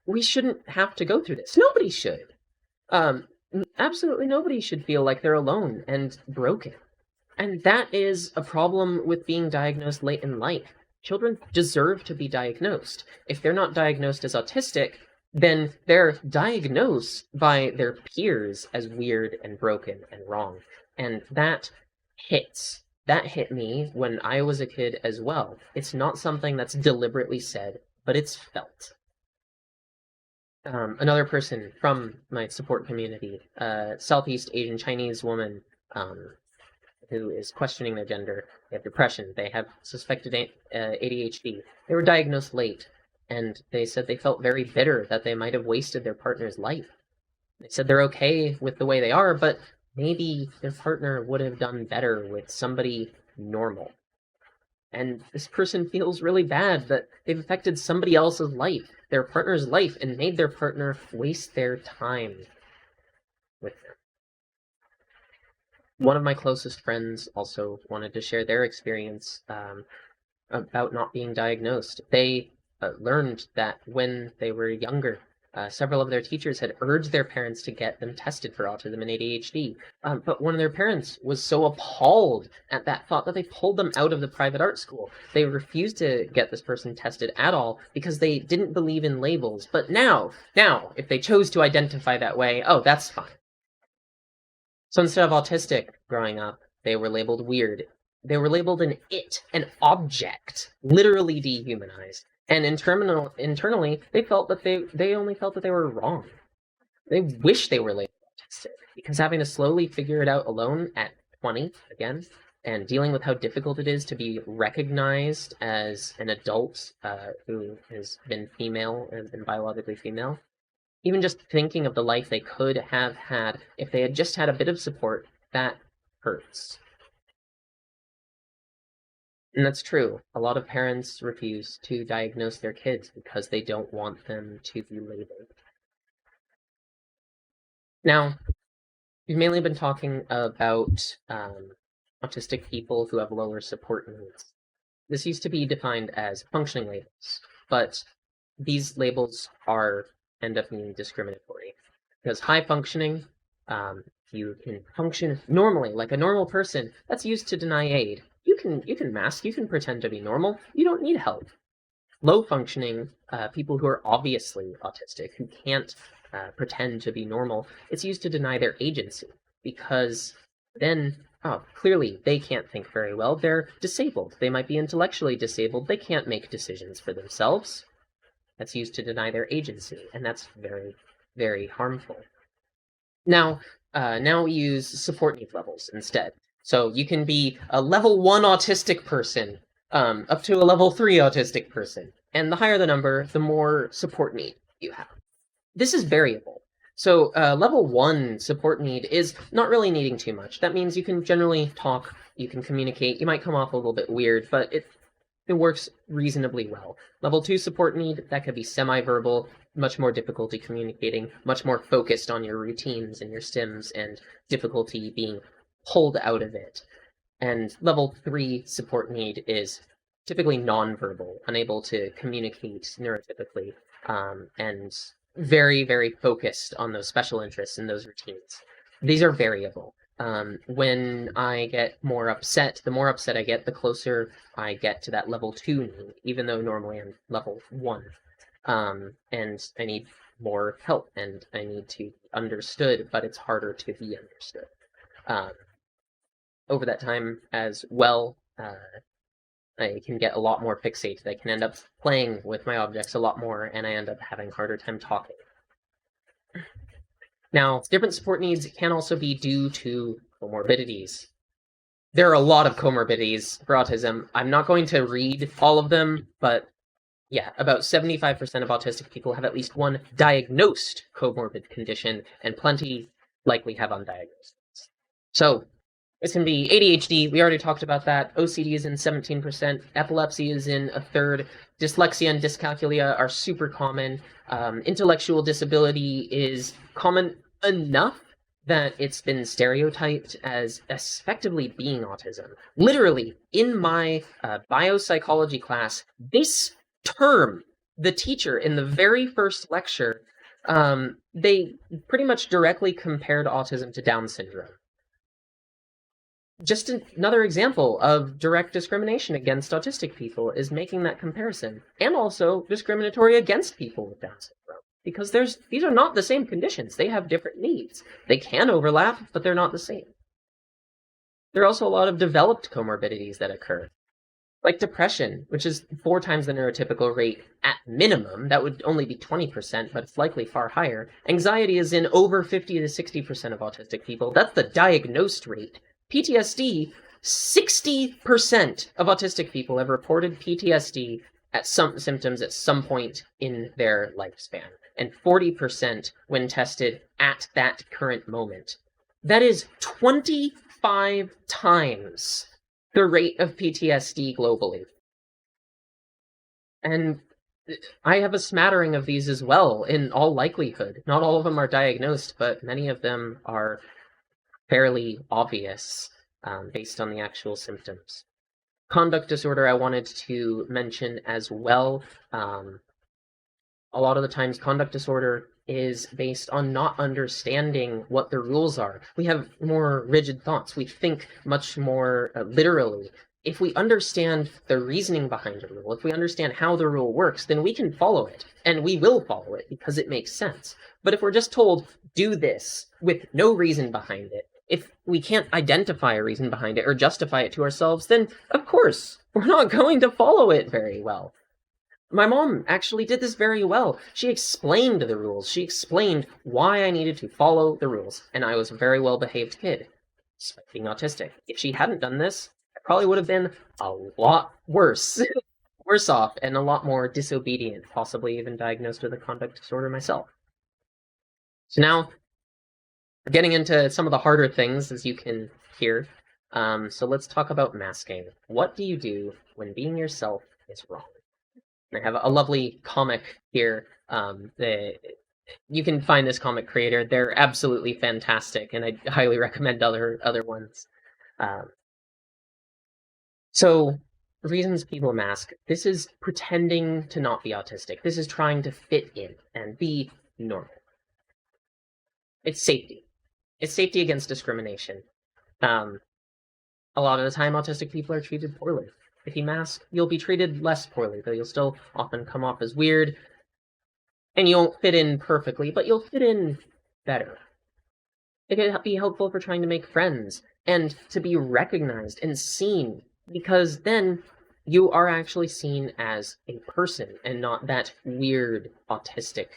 we shouldn't have to go through this. Nobody should. Absolutely nobody should feel like they're alone and broken. And that is a problem with being diagnosed late in life. Children deserve to be diagnosed. If they're not diagnosed as autistic, then they're diagnosed by their peers as weird and broken and wrong. And that hits. That hit me when I was a kid as well. It's not something that's deliberately said, but it's felt. Another person from my support community, Southeast Asian Chinese woman, who is questioning their gender. They have depression. They have suspected ADHD. They were diagnosed late, and they said they felt very bitter that they might have wasted their partner's life. They said they're okay with the way they are, but maybe their partner would have done better with somebody normal. And this person feels really bad that they've affected somebody else's life, their partner's life, and made their partner waste their time with them. One of my closest friends also wanted to share their experience about not being diagnosed. They learned that when they were younger, several of their teachers had urged their parents to get them tested for autism and ADHD. But one of their parents was so appalled at that thought that they pulled them out of the private art school. They refused to get this person tested at all because they didn't believe in labels. But now, if they chose to identify that way, oh, that's fine. So instead of autistic growing up, they were labeled weird. They were labeled an object, literally dehumanized. And internally, they felt that they only felt that they were wrong. They wish they were labeled autistic, because having to slowly figure it out alone at 20, again, and dealing with how difficult it is to be recognized as an adult who has been female and been biologically female, even just thinking of the life they could have had if they had just had a bit of support, that hurts. And that's true. A lot of parents refuse to diagnose their kids because they don't want them to be labeled. Now, we've mainly been talking about autistic people who have lower support needs. This used to be defined as functioning labels, but these labels end up being discriminatory. Because high functioning, you can function normally, like a normal person, that's used to deny aid. You can mask, you can pretend to be normal, you don't need help. Low functioning, people who are obviously autistic, who can't pretend to be normal, it's used to deny their agency, because then, clearly they can't think very well, they're disabled, they might be intellectually disabled, they can't make decisions for themselves. That's used to deny their agency, and that's very, very harmful. Now we use support need levels instead. So you can be a level 1 autistic person up to a level 3 autistic person. And the higher the number, the more support need you have. This is variable. So level 1 support need is not really needing too much. That means you can generally talk, you can communicate, you might come off a little bit weird, but it works reasonably well. Level 2 support need, that could be semi-verbal, much more difficulty communicating, much more focused on your routines and your stims, and difficulty being pulled out of it. And level 3 support need is typically nonverbal, unable to communicate neurotypically, and very, very focused on those special interests and those routines. These are variable. When I get more upset, the more upset I get, the closer I get to that level 2 need, even though normally I'm level 1. And I need more help, and I need to be understood, but it's harder to be understood. Over that time as well, I can get a lot more fixated. I can end up playing with my objects a lot more, and I end up having a harder time talking. Now, different support needs can also be due to comorbidities. There are a lot of comorbidities for autism. I'm not going to read all of them, but yeah, about 75% of autistic people have at least one diagnosed comorbid condition, and plenty likely have undiagnosed. So, this can be ADHD, we already talked about that. OCD is in 17%, epilepsy is in a third, dyslexia and dyscalculia are super common. Intellectual disability is common enough that it's been stereotyped as effectively being autism. Literally, in my biopsychology class, this term, the teacher in the very first lecture, they pretty much directly compared autism to Down syndrome. Just another example of direct discrimination against autistic people is making that comparison, and also discriminatory against people with Down syndrome, because these are not the same conditions. They have different needs. They can overlap, but they're not the same. There are also a lot of developed comorbidities that occur, like depression, which is 4 times the neurotypical rate at minimum. That would only be 20%, but it's likely far higher. Anxiety is in over 50 to 60% of autistic people. That's the diagnosed rate. PTSD, 60% of autistic people have reported PTSD at some symptoms at some point in their lifespan, and 40% when tested at that current moment. That is 25 times the rate of PTSD globally. And I have a smattering of these as well, in all likelihood. Not all of them are diagnosed, but many of them are fairly obvious based on the actual symptoms. Conduct disorder I wanted to mention as well. A lot of the times conduct disorder is based on not understanding what the rules are. We have more rigid thoughts. We think much more literally. If we understand the reasoning behind a rule, if we understand how the rule works, then we can follow it, and we will follow it because it makes sense. But if we're just told, do this, with no reason behind it, if we can't identify a reason behind it or justify it to ourselves, then of course, we're not going to follow it very well. My mom actually did this very well. She explained the rules. She explained why I needed to follow the rules, and I was a very well-behaved kid, despite being autistic. If she hadn't done this, I probably would have been a lot worse, worse off, and a lot more disobedient, possibly even diagnosed with a conduct disorder myself. So now, we're getting into some of the harder things, as you can hear. So let's talk about masking. What do you do when being yourself is wrong? I have a lovely comic here. You can find this comic creator. They're absolutely fantastic, and I highly recommend other ones. So, reasons people mask. This is pretending to not be autistic. This is trying to fit in and be normal. It's safety. It's safety against discrimination. A lot of the time, autistic people are treated poorly. If you mask, you'll be treated less poorly, though you'll still often come off as weird, and you won't fit in perfectly, but you'll fit in better. It can be helpful for trying to make friends, and to be recognized and seen, because then you are actually seen as a person, and not that weird autistic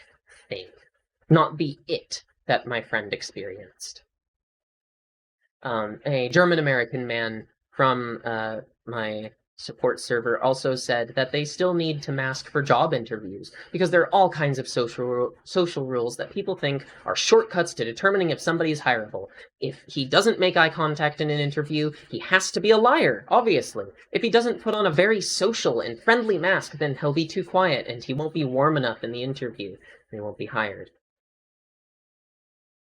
thing. Not the it that my friend experienced. A German-American man from my support server also said that they still need to mask for job interviews because there are all kinds of social rules that people think are shortcuts to determining if somebody's hireable. If he doesn't make eye contact in an interview, he has to be a liar, obviously. If he doesn't put on a very social and friendly mask, then he'll be too quiet and he won't be warm enough in the interview and he won't be hired.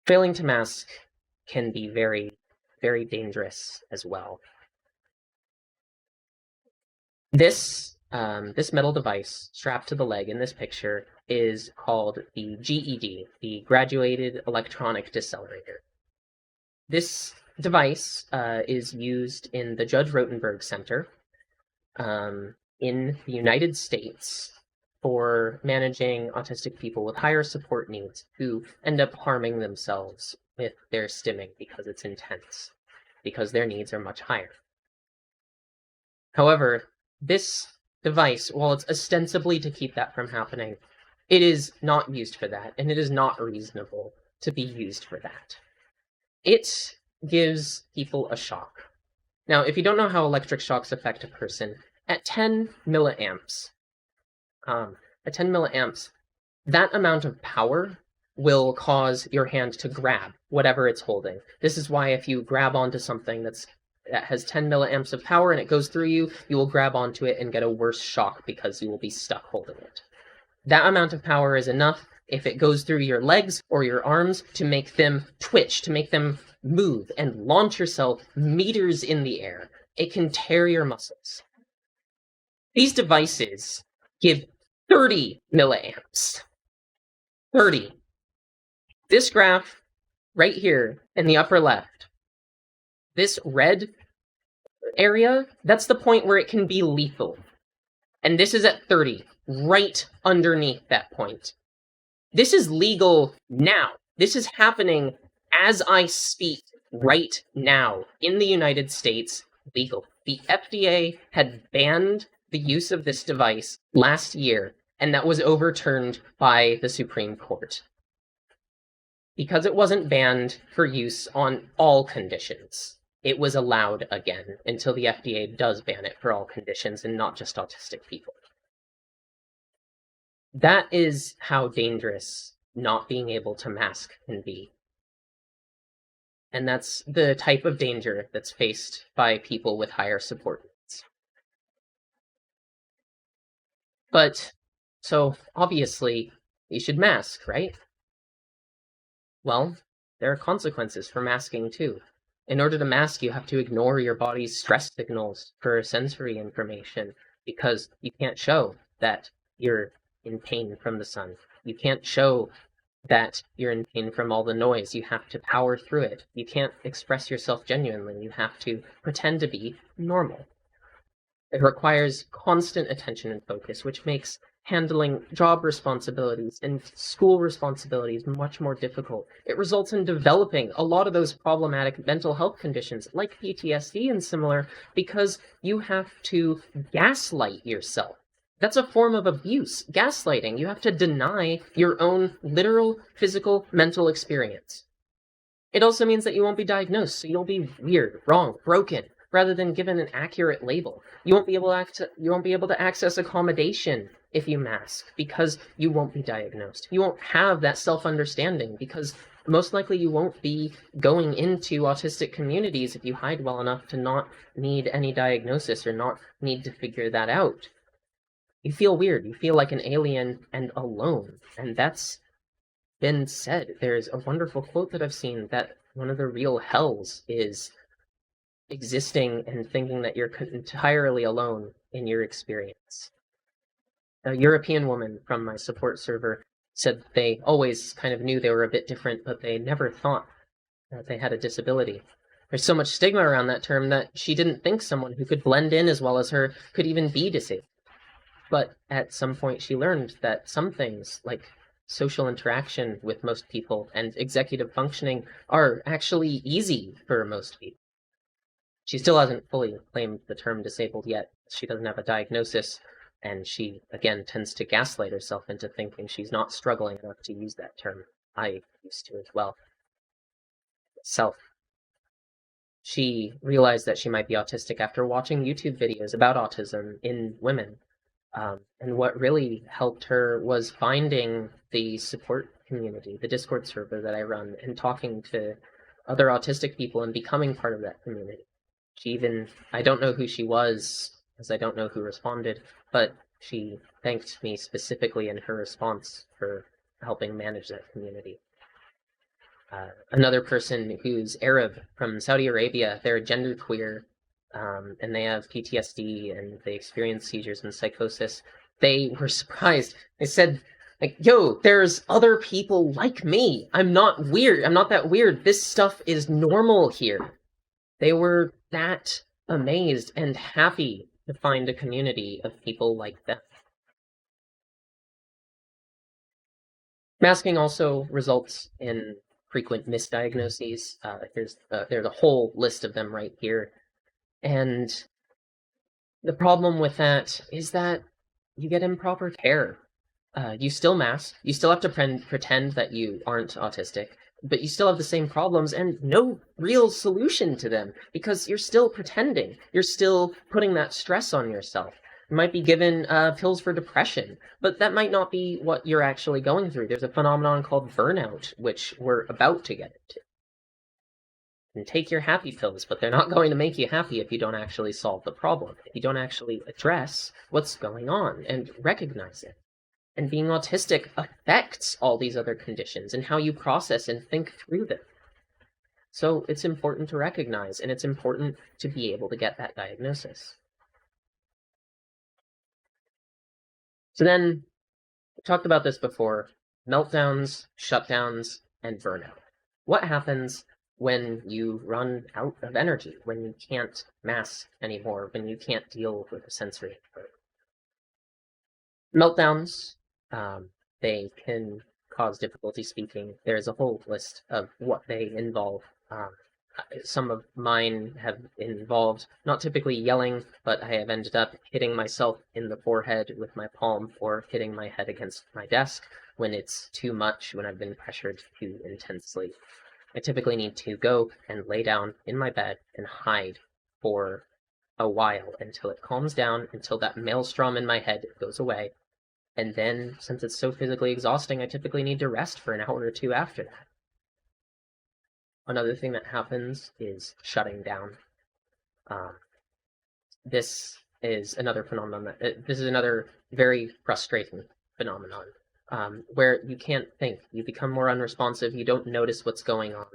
Failing to mask can be very, very dangerous as well. This metal device strapped to the leg in this picture is called the GED, the Graduated Electronic Decelerator. This device is used in the Judge Rotenberg Center in the United States for managing autistic people with higher support needs who end up harming themselves with their stimming because it's intense, because their needs are much higher. However, this device, while it's ostensibly to keep that from happening, it is not used for that, and it is not reasonable to be used for that. It gives people a shock. Now, if you don't know how electric shocks affect a person, at 10 milliamps, that amount of power will cause your hand to grab whatever it's holding. This is why if you grab onto something that has 10 milliamps of power and it goes through you, you will grab onto it and get a worse shock because you will be stuck holding it. That amount of power is enough if it goes through your legs or your arms to make them twitch, to make them move and launch yourself meters in the air. It can tear your muscles. These devices give 30 milliamps. 30. This graph right here in the upper left, this red area, that's the point where it can be lethal. And this is at 30, right underneath that point. This is legal now. This is happening as I speak right now in the United States, legal. The FDA had banned the use of this device last year, and that was overturned by the Supreme Court. Because it wasn't banned for use on all conditions, it was allowed again until the FDA does ban it for all conditions and not just autistic people. That is how dangerous not being able to mask can be. And that's the type of danger that's faced by people with higher support needs. But, so obviously, you should mask, right? Well, there are consequences for masking too. In order to mask, you have to ignore your body's stress signals for sensory information because you can't show that you're in pain from the sun. You can't show that you're in pain from all the noise. You have to power through it. You can't express yourself genuinely. You have to pretend to be normal. It requires constant attention and focus, which makes handling job responsibilities and school responsibilities much more difficult. It results in developing a lot of those problematic mental health conditions like PTSD and similar because you have to gaslight yourself. That's a form of abuse, gaslighting. You have to deny your own literal, physical, mental experience. It also means that you won't be diagnosed, so you'll be weird, wrong, broken, rather than given an accurate label. You won't be able to access accommodation if you mask because you won't be diagnosed. You won't have that self-understanding because most likely you won't be going into autistic communities if you hide well enough to not need any diagnosis or not need to figure that out. You feel weird. You feel like an alien and alone. And that's been said. There's a wonderful quote that I've seen that one of the real hells is existing and thinking that you're entirely alone in your experience. A European woman from my support server said they always kind of knew they were a bit different, but they never thought that they had a disability. There's so much stigma around that term that she didn't think someone who could blend in as well as her could even be disabled. But at some point she learned that some things, like social interaction with most people and executive functioning, are actually easy for most people. She still hasn't fully claimed the term disabled yet. She doesn't have a diagnosis, and she, again, tends to gaslight herself into thinking she's not struggling enough to use that term. I used to as well. She realized that she might be autistic after watching YouTube videos about autism in women. And what really helped her was finding the support community, the Discord server that I run, and talking to other autistic people and becoming part of that community. I don't know who she was, as I don't know who responded, but she thanked me specifically in her response for helping manage that community. Another person who's Arab from Saudi Arabia, they're genderqueer, and they have PTSD and they experience seizures and psychosis. They were surprised. They said, like, yo, there's other people like me. I'm not weird. I'm not that weird. This stuff is normal here. They were that amazed and happy to find a community of people like them. Masking also results in frequent misdiagnoses. There's a whole list of them right here. And the problem with that is that you get improper care. You still mask, you still have to pretend that you aren't autistic, but you still have the same problems and no real solution to them because you're still pretending. You're still putting that stress on yourself. You might be given pills for depression, but that might not be what you're actually going through. There's a phenomenon called burnout, which we're about to get into. And take your happy pills, but they're not going to make you happy if you don't actually solve the problem, if you don't actually address what's going on and recognize it. And being autistic affects all these other conditions and how you process and think through them. So it's important to recognize, and it's important to be able to get that diagnosis. So then, we talked about this before, meltdowns, shutdowns, and burnout. What happens when you run out of energy, when you can't mask anymore, when you can't deal with the sensory input? Meltdowns, they can cause difficulty speaking. There's a whole list of what they involve. Some of mine have involved not typically yelling, but I have ended up hitting myself in the forehead with my palm or hitting my head against my desk when it's too much, when I've been pressured too intensely. I typically need to go and lay down in my bed and hide for a while until it calms down, until that maelstrom in my head goes away. And then, since it's so physically exhausting, I typically need to rest for an hour or two after that. Another thing that happens is shutting down. This is another phenomenon this is another very frustrating phenomenon, where you can't think, you become more unresponsive, you don't notice what's going on.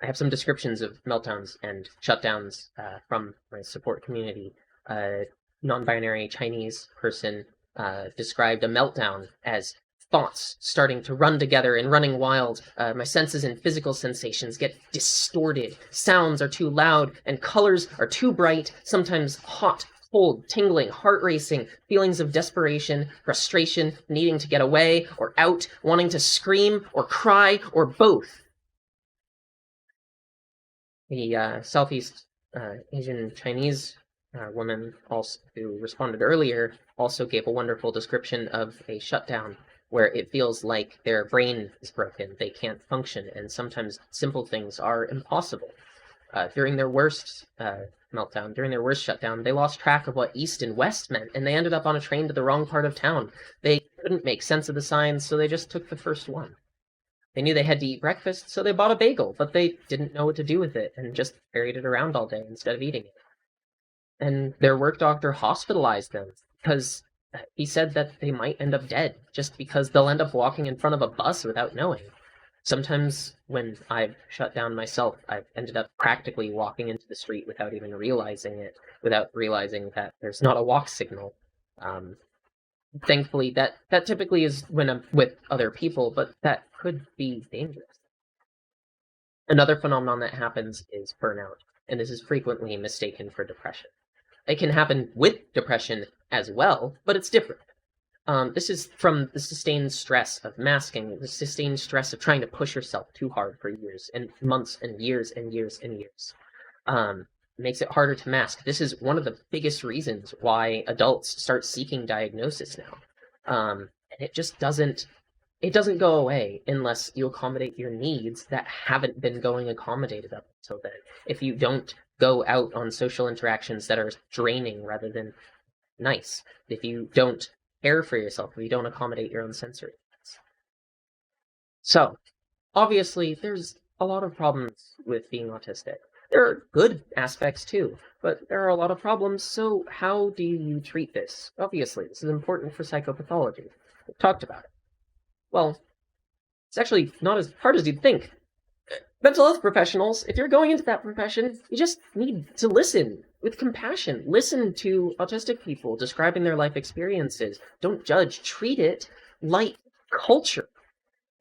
I have some descriptions of meltdowns and shutdowns from my support community. Non-binary Chinese person described a meltdown as thoughts starting to run together and running wild. My senses and physical sensations get distorted. Sounds are too loud and colors are too bright, sometimes hot, cold, tingling, heart racing, feelings of desperation, frustration, needing to get away or out, wanting to scream or cry or both. The Southeast Asian Chinese woman also, who responded earlier, also gave a wonderful description of a shutdown where it feels like their brain is broken, they can't function, and sometimes simple things are impossible. During their worst meltdown, during their worst shutdown, they lost track of what east and west meant, and they ended up on a train to the wrong part of town. They couldn't make sense of the signs, so they just took the first one. They knew they had to eat breakfast, so they bought a bagel, but they didn't know what to do with it, and just carried it around all day instead of eating it. And their work doctor hospitalized them, because he said that they might end up dead just because they'll end up walking in front of a bus without knowing. Sometimes when I've shut down myself, I've ended up practically walking into the street without even realizing it, without realizing that there's not a walk signal. Thankfully, that typically is when I'm with other people, but that could be dangerous. Another phenomenon that happens is burnout, and this is frequently mistaken for depression. It can happen with depression as well, but it's different. This is from the sustained stress of masking, the sustained stress of trying to push yourself too hard for years and months and years and years and years. Makes it harder to mask. This is one of the biggest reasons why adults start seeking diagnosis now. And it just doesn't it doesn't go away unless you accommodate your needs that haven't been going accommodated up until then. If you don't go out on social interactions that are draining rather than nice, if you don't care for yourself, if you don't accommodate your own sensory needs. So, obviously, there's a lot of problems with being autistic. There are good aspects too, but there are a lot of problems, so how do you treat this? Obviously, this is important for psychopathology. We've talked about it. Well, it's actually not as hard as you'd think. Mental health professionals, if you're going into that profession, you just need to listen with compassion. Listen to autistic people describing their life experiences. Don't judge. Treat it like culture.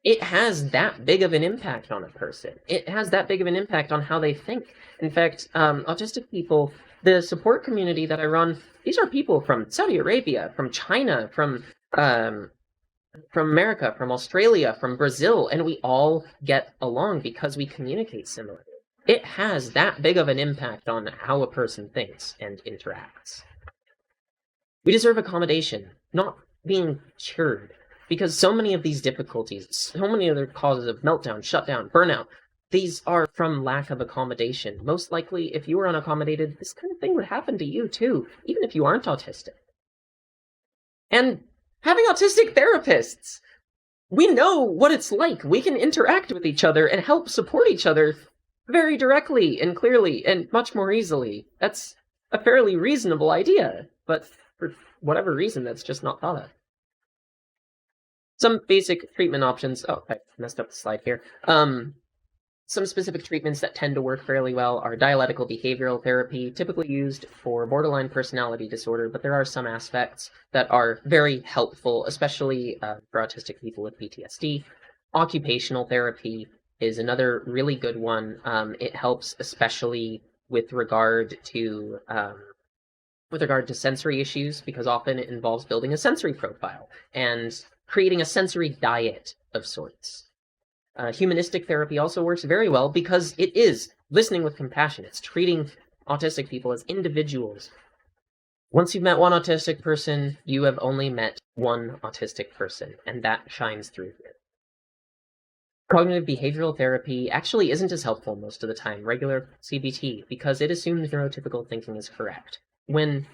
It has that big of an impact on a person. It has that big of an impact on how they think. In fact, autistic people, the support community that I run, these are people from Saudi Arabia, from China, from America, from Australia, from Brazil, and we all get along because we communicate similarly. It has that big of an impact on how a person thinks and interacts. We deserve accommodation, not being cured, because so many of these difficulties, so many other causes of meltdown, shutdown, burnout, these are from lack of accommodation. Most likely, if you were unaccommodated, this kind of thing would happen to you too, even if you aren't autistic. And having autistic therapists, we know what it's like. We can interact with each other and help support each other very directly and clearly and much more easily. That's a fairly reasonable idea, but for whatever reason, that's just not thought of. Some basic treatment options. Oh, I messed up the slide here. Some specific treatments that tend to work fairly well are dialectical behavioral therapy, typically used for borderline personality disorder, but there are some aspects that are very helpful, especially for autistic people with PTSD. Occupational therapy is another really good one. It helps especially with regard to sensory issues, because often it involves building a sensory profile and creating a sensory diet of sorts. Humanistic therapy also works very well because it is listening with compassion. It's treating autistic people as individuals. Once you've met one autistic person, you have only met one autistic person, and that shines through here. Cognitive behavioral therapy actually isn't as helpful most of the time, regular CBT, because it assumes neurotypical thinking is correct. When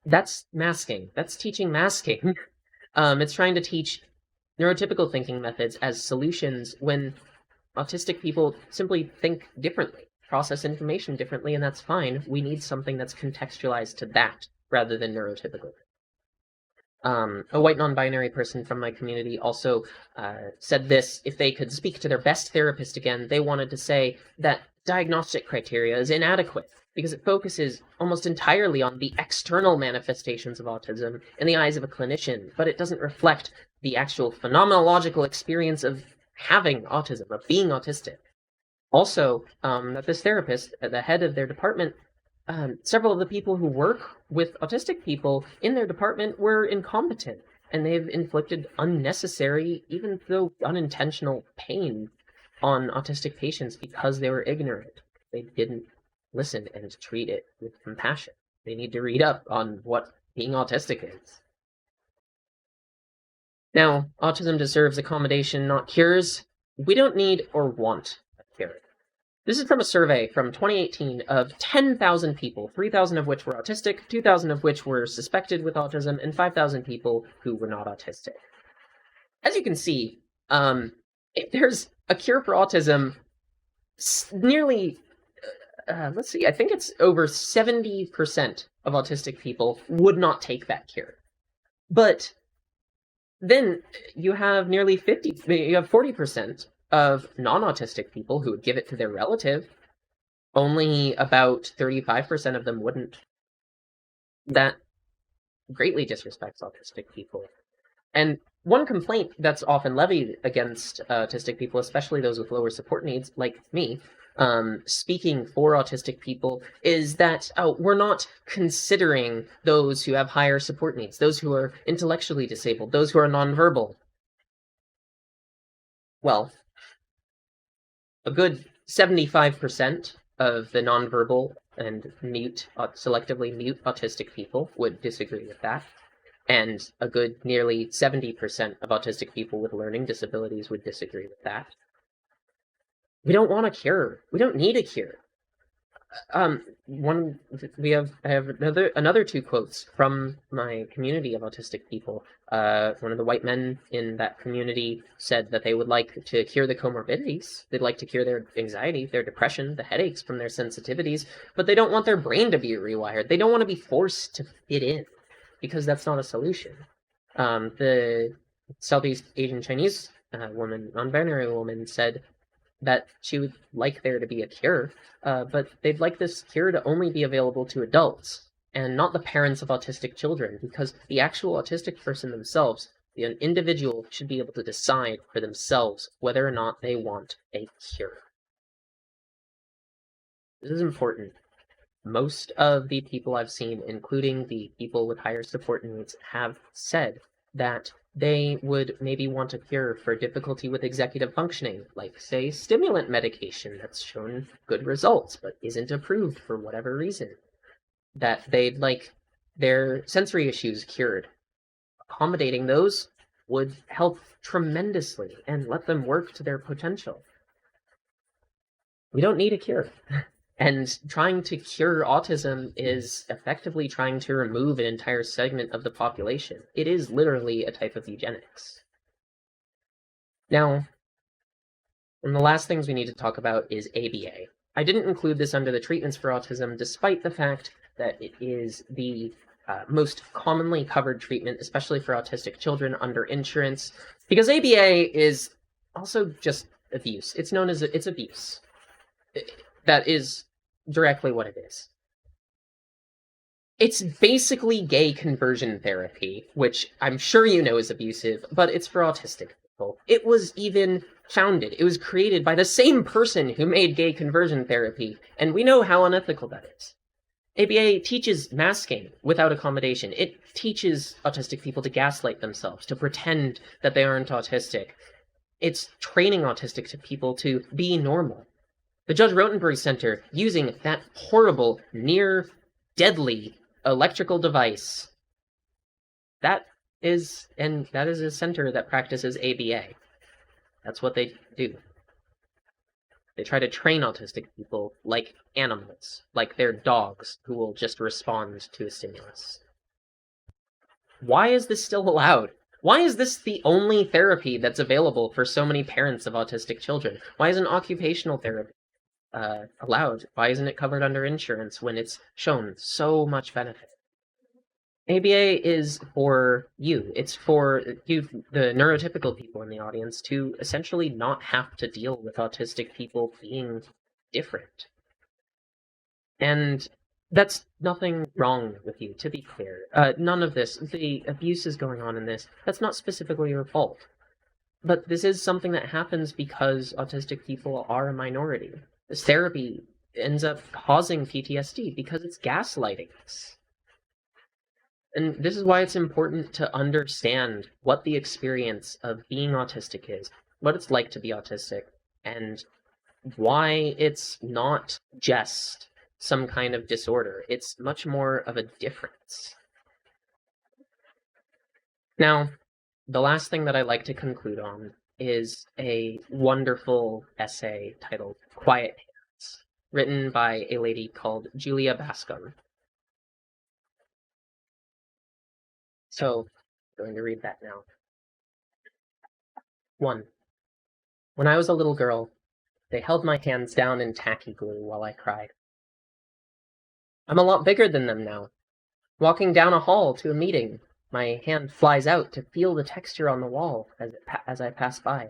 that's masking, that's teaching masking. It's trying to teach neurotypical thinking methods as solutions when autistic people simply think differently, process information differently, and that's fine. We need something that's contextualized to that rather than neurotypical. A white non-binary person from my community also said this: if they could speak to their best therapist again, they wanted to say that diagnostic criteria is inadequate because it focuses almost entirely on the external manifestations of autism in the eyes of a clinician, but it doesn't reflect the actual phenomenological experience of having autism, of being autistic. Also, that this therapist, at the head of their department, several of the people who work with autistic people in their department were incompetent, and they've inflicted unnecessary, even though unintentional, pain on autistic patients because they were ignorant. They didn't listen and treat it with compassion. They need to read up on what being autistic is. Now, autism deserves accommodation, not cures. We don't need or want a cure. This is from a survey from 2018 of 10,000 people, 3,000 of which were autistic, 2,000 of which were suspected with autism, and 5,000 people who were not autistic. As you can see, if there's a cure for autism, nearly, I think it's over 70% of autistic people would not take that cure. But then you have nearly 40% of non-autistic people who would give it to their relative. Only about 35% of them wouldn't. That greatly disrespects autistic people. And one complaint that's often levied against autistic people, especially those with lower support needs, like me, speaking for autistic people, is that we're not considering those who have higher support needs, those who are intellectually disabled, those who are nonverbal. Well, a good 75% of the nonverbal and selectively mute autistic people would disagree with that. And a good nearly 70% of autistic people with learning disabilities would disagree with that. We don't want a cure. We don't need a cure. I have another two quotes from my community of autistic people. One of the white men in that community said that they would like to cure the comorbidities. They'd like to cure their anxiety, their depression, the headaches from their sensitivities, but they don't want their brain to be rewired. They don't want to be forced to fit in, because that's not a solution. The Southeast Asian Chinese woman, non-binary woman, said that she would like there to be a cure, but they'd like this cure to only be available to adults and not the parents of autistic children, because the actual autistic person themselves, the individual, should be able to decide for themselves whether or not they want a cure. This is important. Most of the people I've seen, including the people with higher support needs, have said that they would maybe want a cure for difficulty with executive functioning, like, say, stimulant medication that's shown good results but isn't approved for whatever reason. That they'd like their sensory issues cured. Accommodating those would help tremendously and let them work to their potential. We don't need a cure. And trying to cure autism is effectively trying to remove an entire segment of the population. It is literally a type of eugenics. Now, one of the last things we need to talk about is ABA. I didn't include this under the treatments for autism, despite the fact that it is the most commonly covered treatment, especially for autistic children, under insurance, because ABA is also just abuse. It's known as it's abuse. That is directly what it is. It's basically gay conversion therapy, which I'm sure you know is abusive, but it's for autistic people. It was even founded, it was created by the same person who made gay conversion therapy, and we know how unethical that is. ABA teaches masking without accommodation. It teaches autistic people to gaslight themselves, to pretend that they aren't autistic. It's training autistic people to be normal. The Judge Rotenberg Center, using that horrible, near-deadly electrical device, that is a center that practices ABA. That's what they do. They try to train autistic people like animals, like they're dogs who will just respond to a stimulus. Why is this still allowed? Why is this the only therapy that's available for so many parents of autistic children? Why isn't occupational therapy allowed? Why isn't it covered under insurance when it's shown so much benefit? ABA is for you. It's for you, the neurotypical people in the audience, to essentially not have to deal with autistic people being different. And that's nothing wrong with you, to be clear. None of this, the abuse is going on in this, that's not specifically your fault. But this is something that happens because autistic people are a minority. This therapy ends up causing PTSD because it's gaslighting us. And this is why it's important to understand what the experience of being autistic is, what it's like to be autistic, and why it's not just some kind of disorder. It's much more of a difference. Now, the last thing that I like to conclude on is a wonderful essay titled Quiet Hands, written by a lady called Julia Bascom. So, I'm going to read that now. 1. When I was a little girl, they held my hands down in tacky glue while I cried. I'm a lot bigger than them now. Walking down a hall to a meeting, my hand flies out to feel the texture on the wall as I pass by.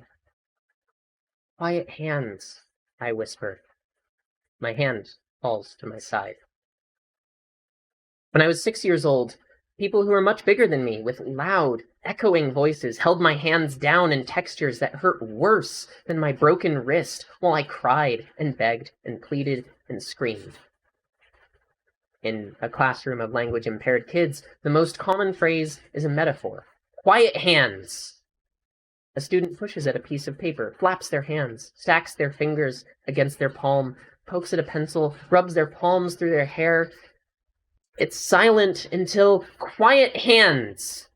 Quiet hands, I whisper. My hand falls to my side. When I was 6 years old, people who were much bigger than me, with loud, echoing voices, held my hands down in textures that hurt worse than my broken wrist while I cried and begged and pleaded and screamed. In a classroom of language-impaired kids, the most common phrase is a metaphor. Quiet hands! A student pushes at a piece of paper, flaps their hands, stacks their fingers against their palm, pokes at a pencil, rubs their palms through their hair. It's silent until quiet hands.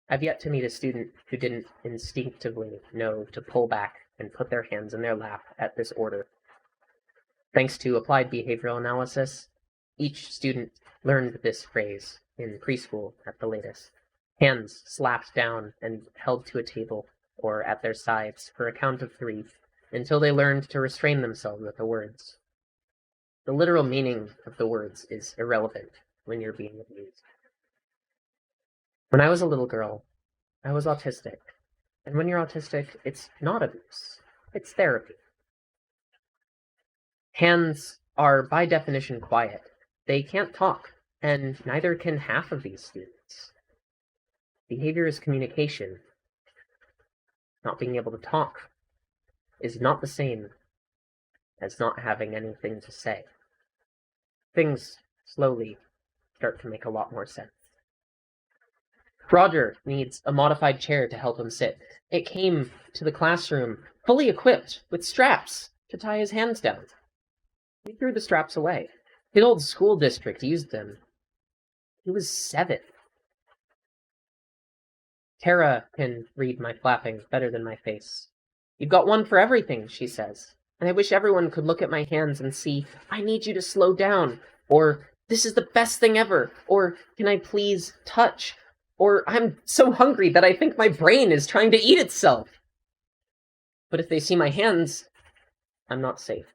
I've yet to meet a student who didn't instinctively know to pull back and put their hands in their lap at this order. Thanks to applied behavioral analysis, each student learned this phrase in preschool at the latest. Hands slapped down and held to a table or at their sides for a count of 3 until they learned to restrain themselves with the words. The literal meaning of the words is irrelevant when you're being abused. When I was a little girl, I was autistic. And when you're autistic, it's not abuse. It's therapy. Hands are, by definition, quiet. They can't talk, and neither can half of these students. Behavior is communication. Not being able to talk is not the same as not having anything to say. Things slowly start to make a lot more sense. Roger needs a modified chair to help him sit. It came to the classroom fully equipped with straps to tie his hands down. He threw the straps away. His old school district used them. He was 7. Tara can read my flapping better than my face. You've got one for everything, she says. And I wish everyone could look at my hands and see, I need you to slow down, or this is the best thing ever, or can I please touch, or I'm so hungry that I think my brain is trying to eat itself. But if they see my hands, I'm not safe.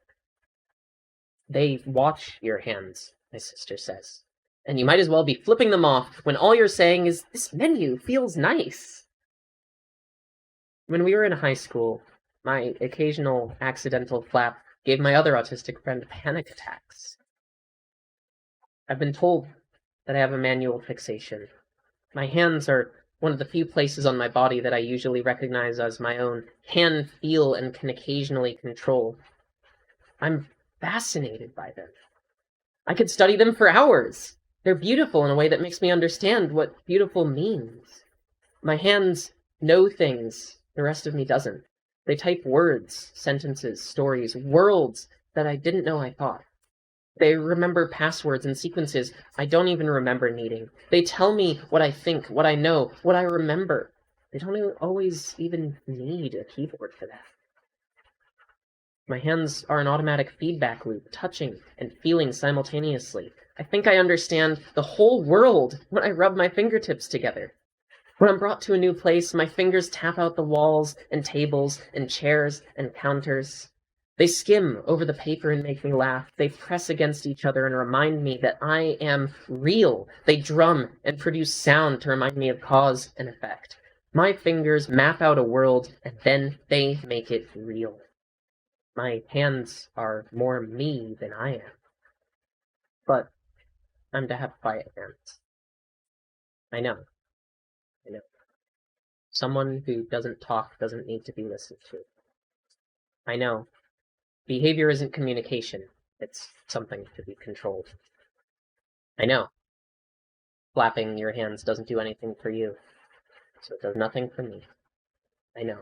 They watch your hands, my sister says, and you might as well be flipping them off when all you're saying is, this menu feels nice. When we were in high school, my occasional accidental flap gave my other autistic friend panic attacks. I've been told that I have a manual fixation. My hands are one of the few places on my body that I usually recognize as my own, can feel and can occasionally control. I'm fascinated by them. I could study them for hours. They're beautiful in a way that makes me understand what beautiful means. My hands know things the rest of me doesn't. They type words, sentences, stories, worlds that I didn't know I thought. They remember passwords and sequences I don't even remember needing. They tell me what I think, what I know, what I remember. They don't always even need a keyboard for that. My hands are an automatic feedback loop, touching and feeling simultaneously. I think I understand the whole world when I rub my fingertips together. When I'm brought to a new place, my fingers tap out the walls and tables and chairs and counters. They skim over the paper and make me laugh. They press against each other and remind me that I am real. They drum and produce sound to remind me of cause and effect. My fingers map out a world, and then they make it real. My hands are more me than I am. But I'm to have quiet hands. I know. Someone who doesn't talk doesn't need to be listened to. I know. Behavior isn't communication. It's something to be controlled. I know. Flapping your hands doesn't do anything for you, so it does nothing for me. I know.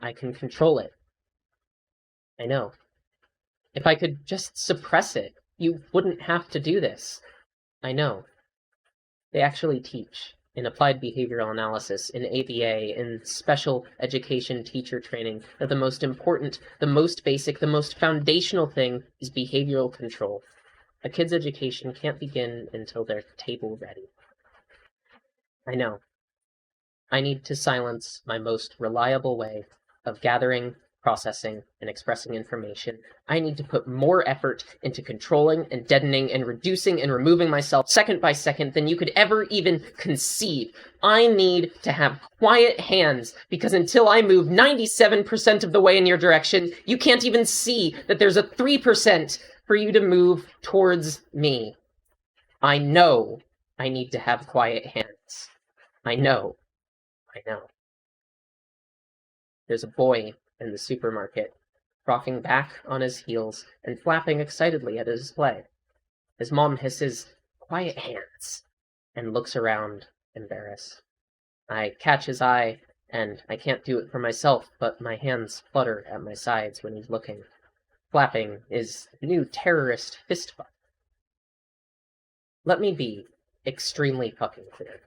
I can control it. I know. If I could just suppress it, you wouldn't have to do this. I know. They actually teach in applied behavioral analysis, in ABA, in special education teacher training, that the most important, the most basic, the most foundational thing is behavioral control. A kid's education can't begin until they're table ready. I know. I need to silence my most reliable way of gathering, processing, and expressing information. I need to put more effort into controlling and deadening and reducing and removing myself second by second than you could ever even conceive. I need to have quiet hands, because until I move 97% of the way in your direction, you can't even see that there's a 3% for you to move towards me. I know I need to have quiet hands. I know. There's a boy in the supermarket, rocking back on his heels and flapping excitedly at a display. His mom hisses, "Quiet hands," and looks around, embarrassed. I catch his eye, and I can't do it for myself, but my hands flutter at my sides when he's looking. Flapping is the new terrorist fist bump. let me be extremely fucking clear.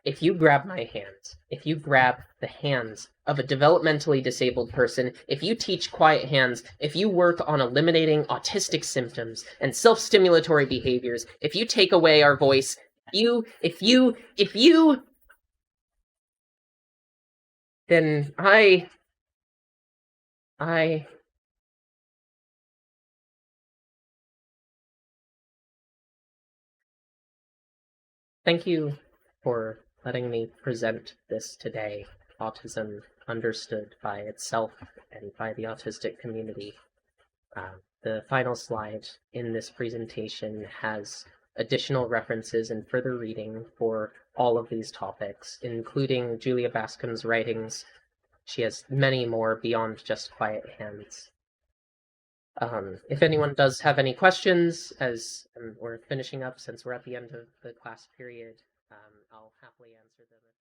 If you grab my hands, if you grab the hands of a developmentally disabled person, if you teach quiet hands, if you work on eliminating autistic symptoms and self-stimulatory behaviors, if you take away our voice, then I thank you for letting me present this today. Autism understood by itself and by the autistic community. The final slide in this presentation has additional references and further reading for all of these topics, including Julia Bascom's writings. She has many more beyond just quiet hands. If anyone does have any questions, as we're finishing up, since we're at the end of the class period, I'll happily answer them.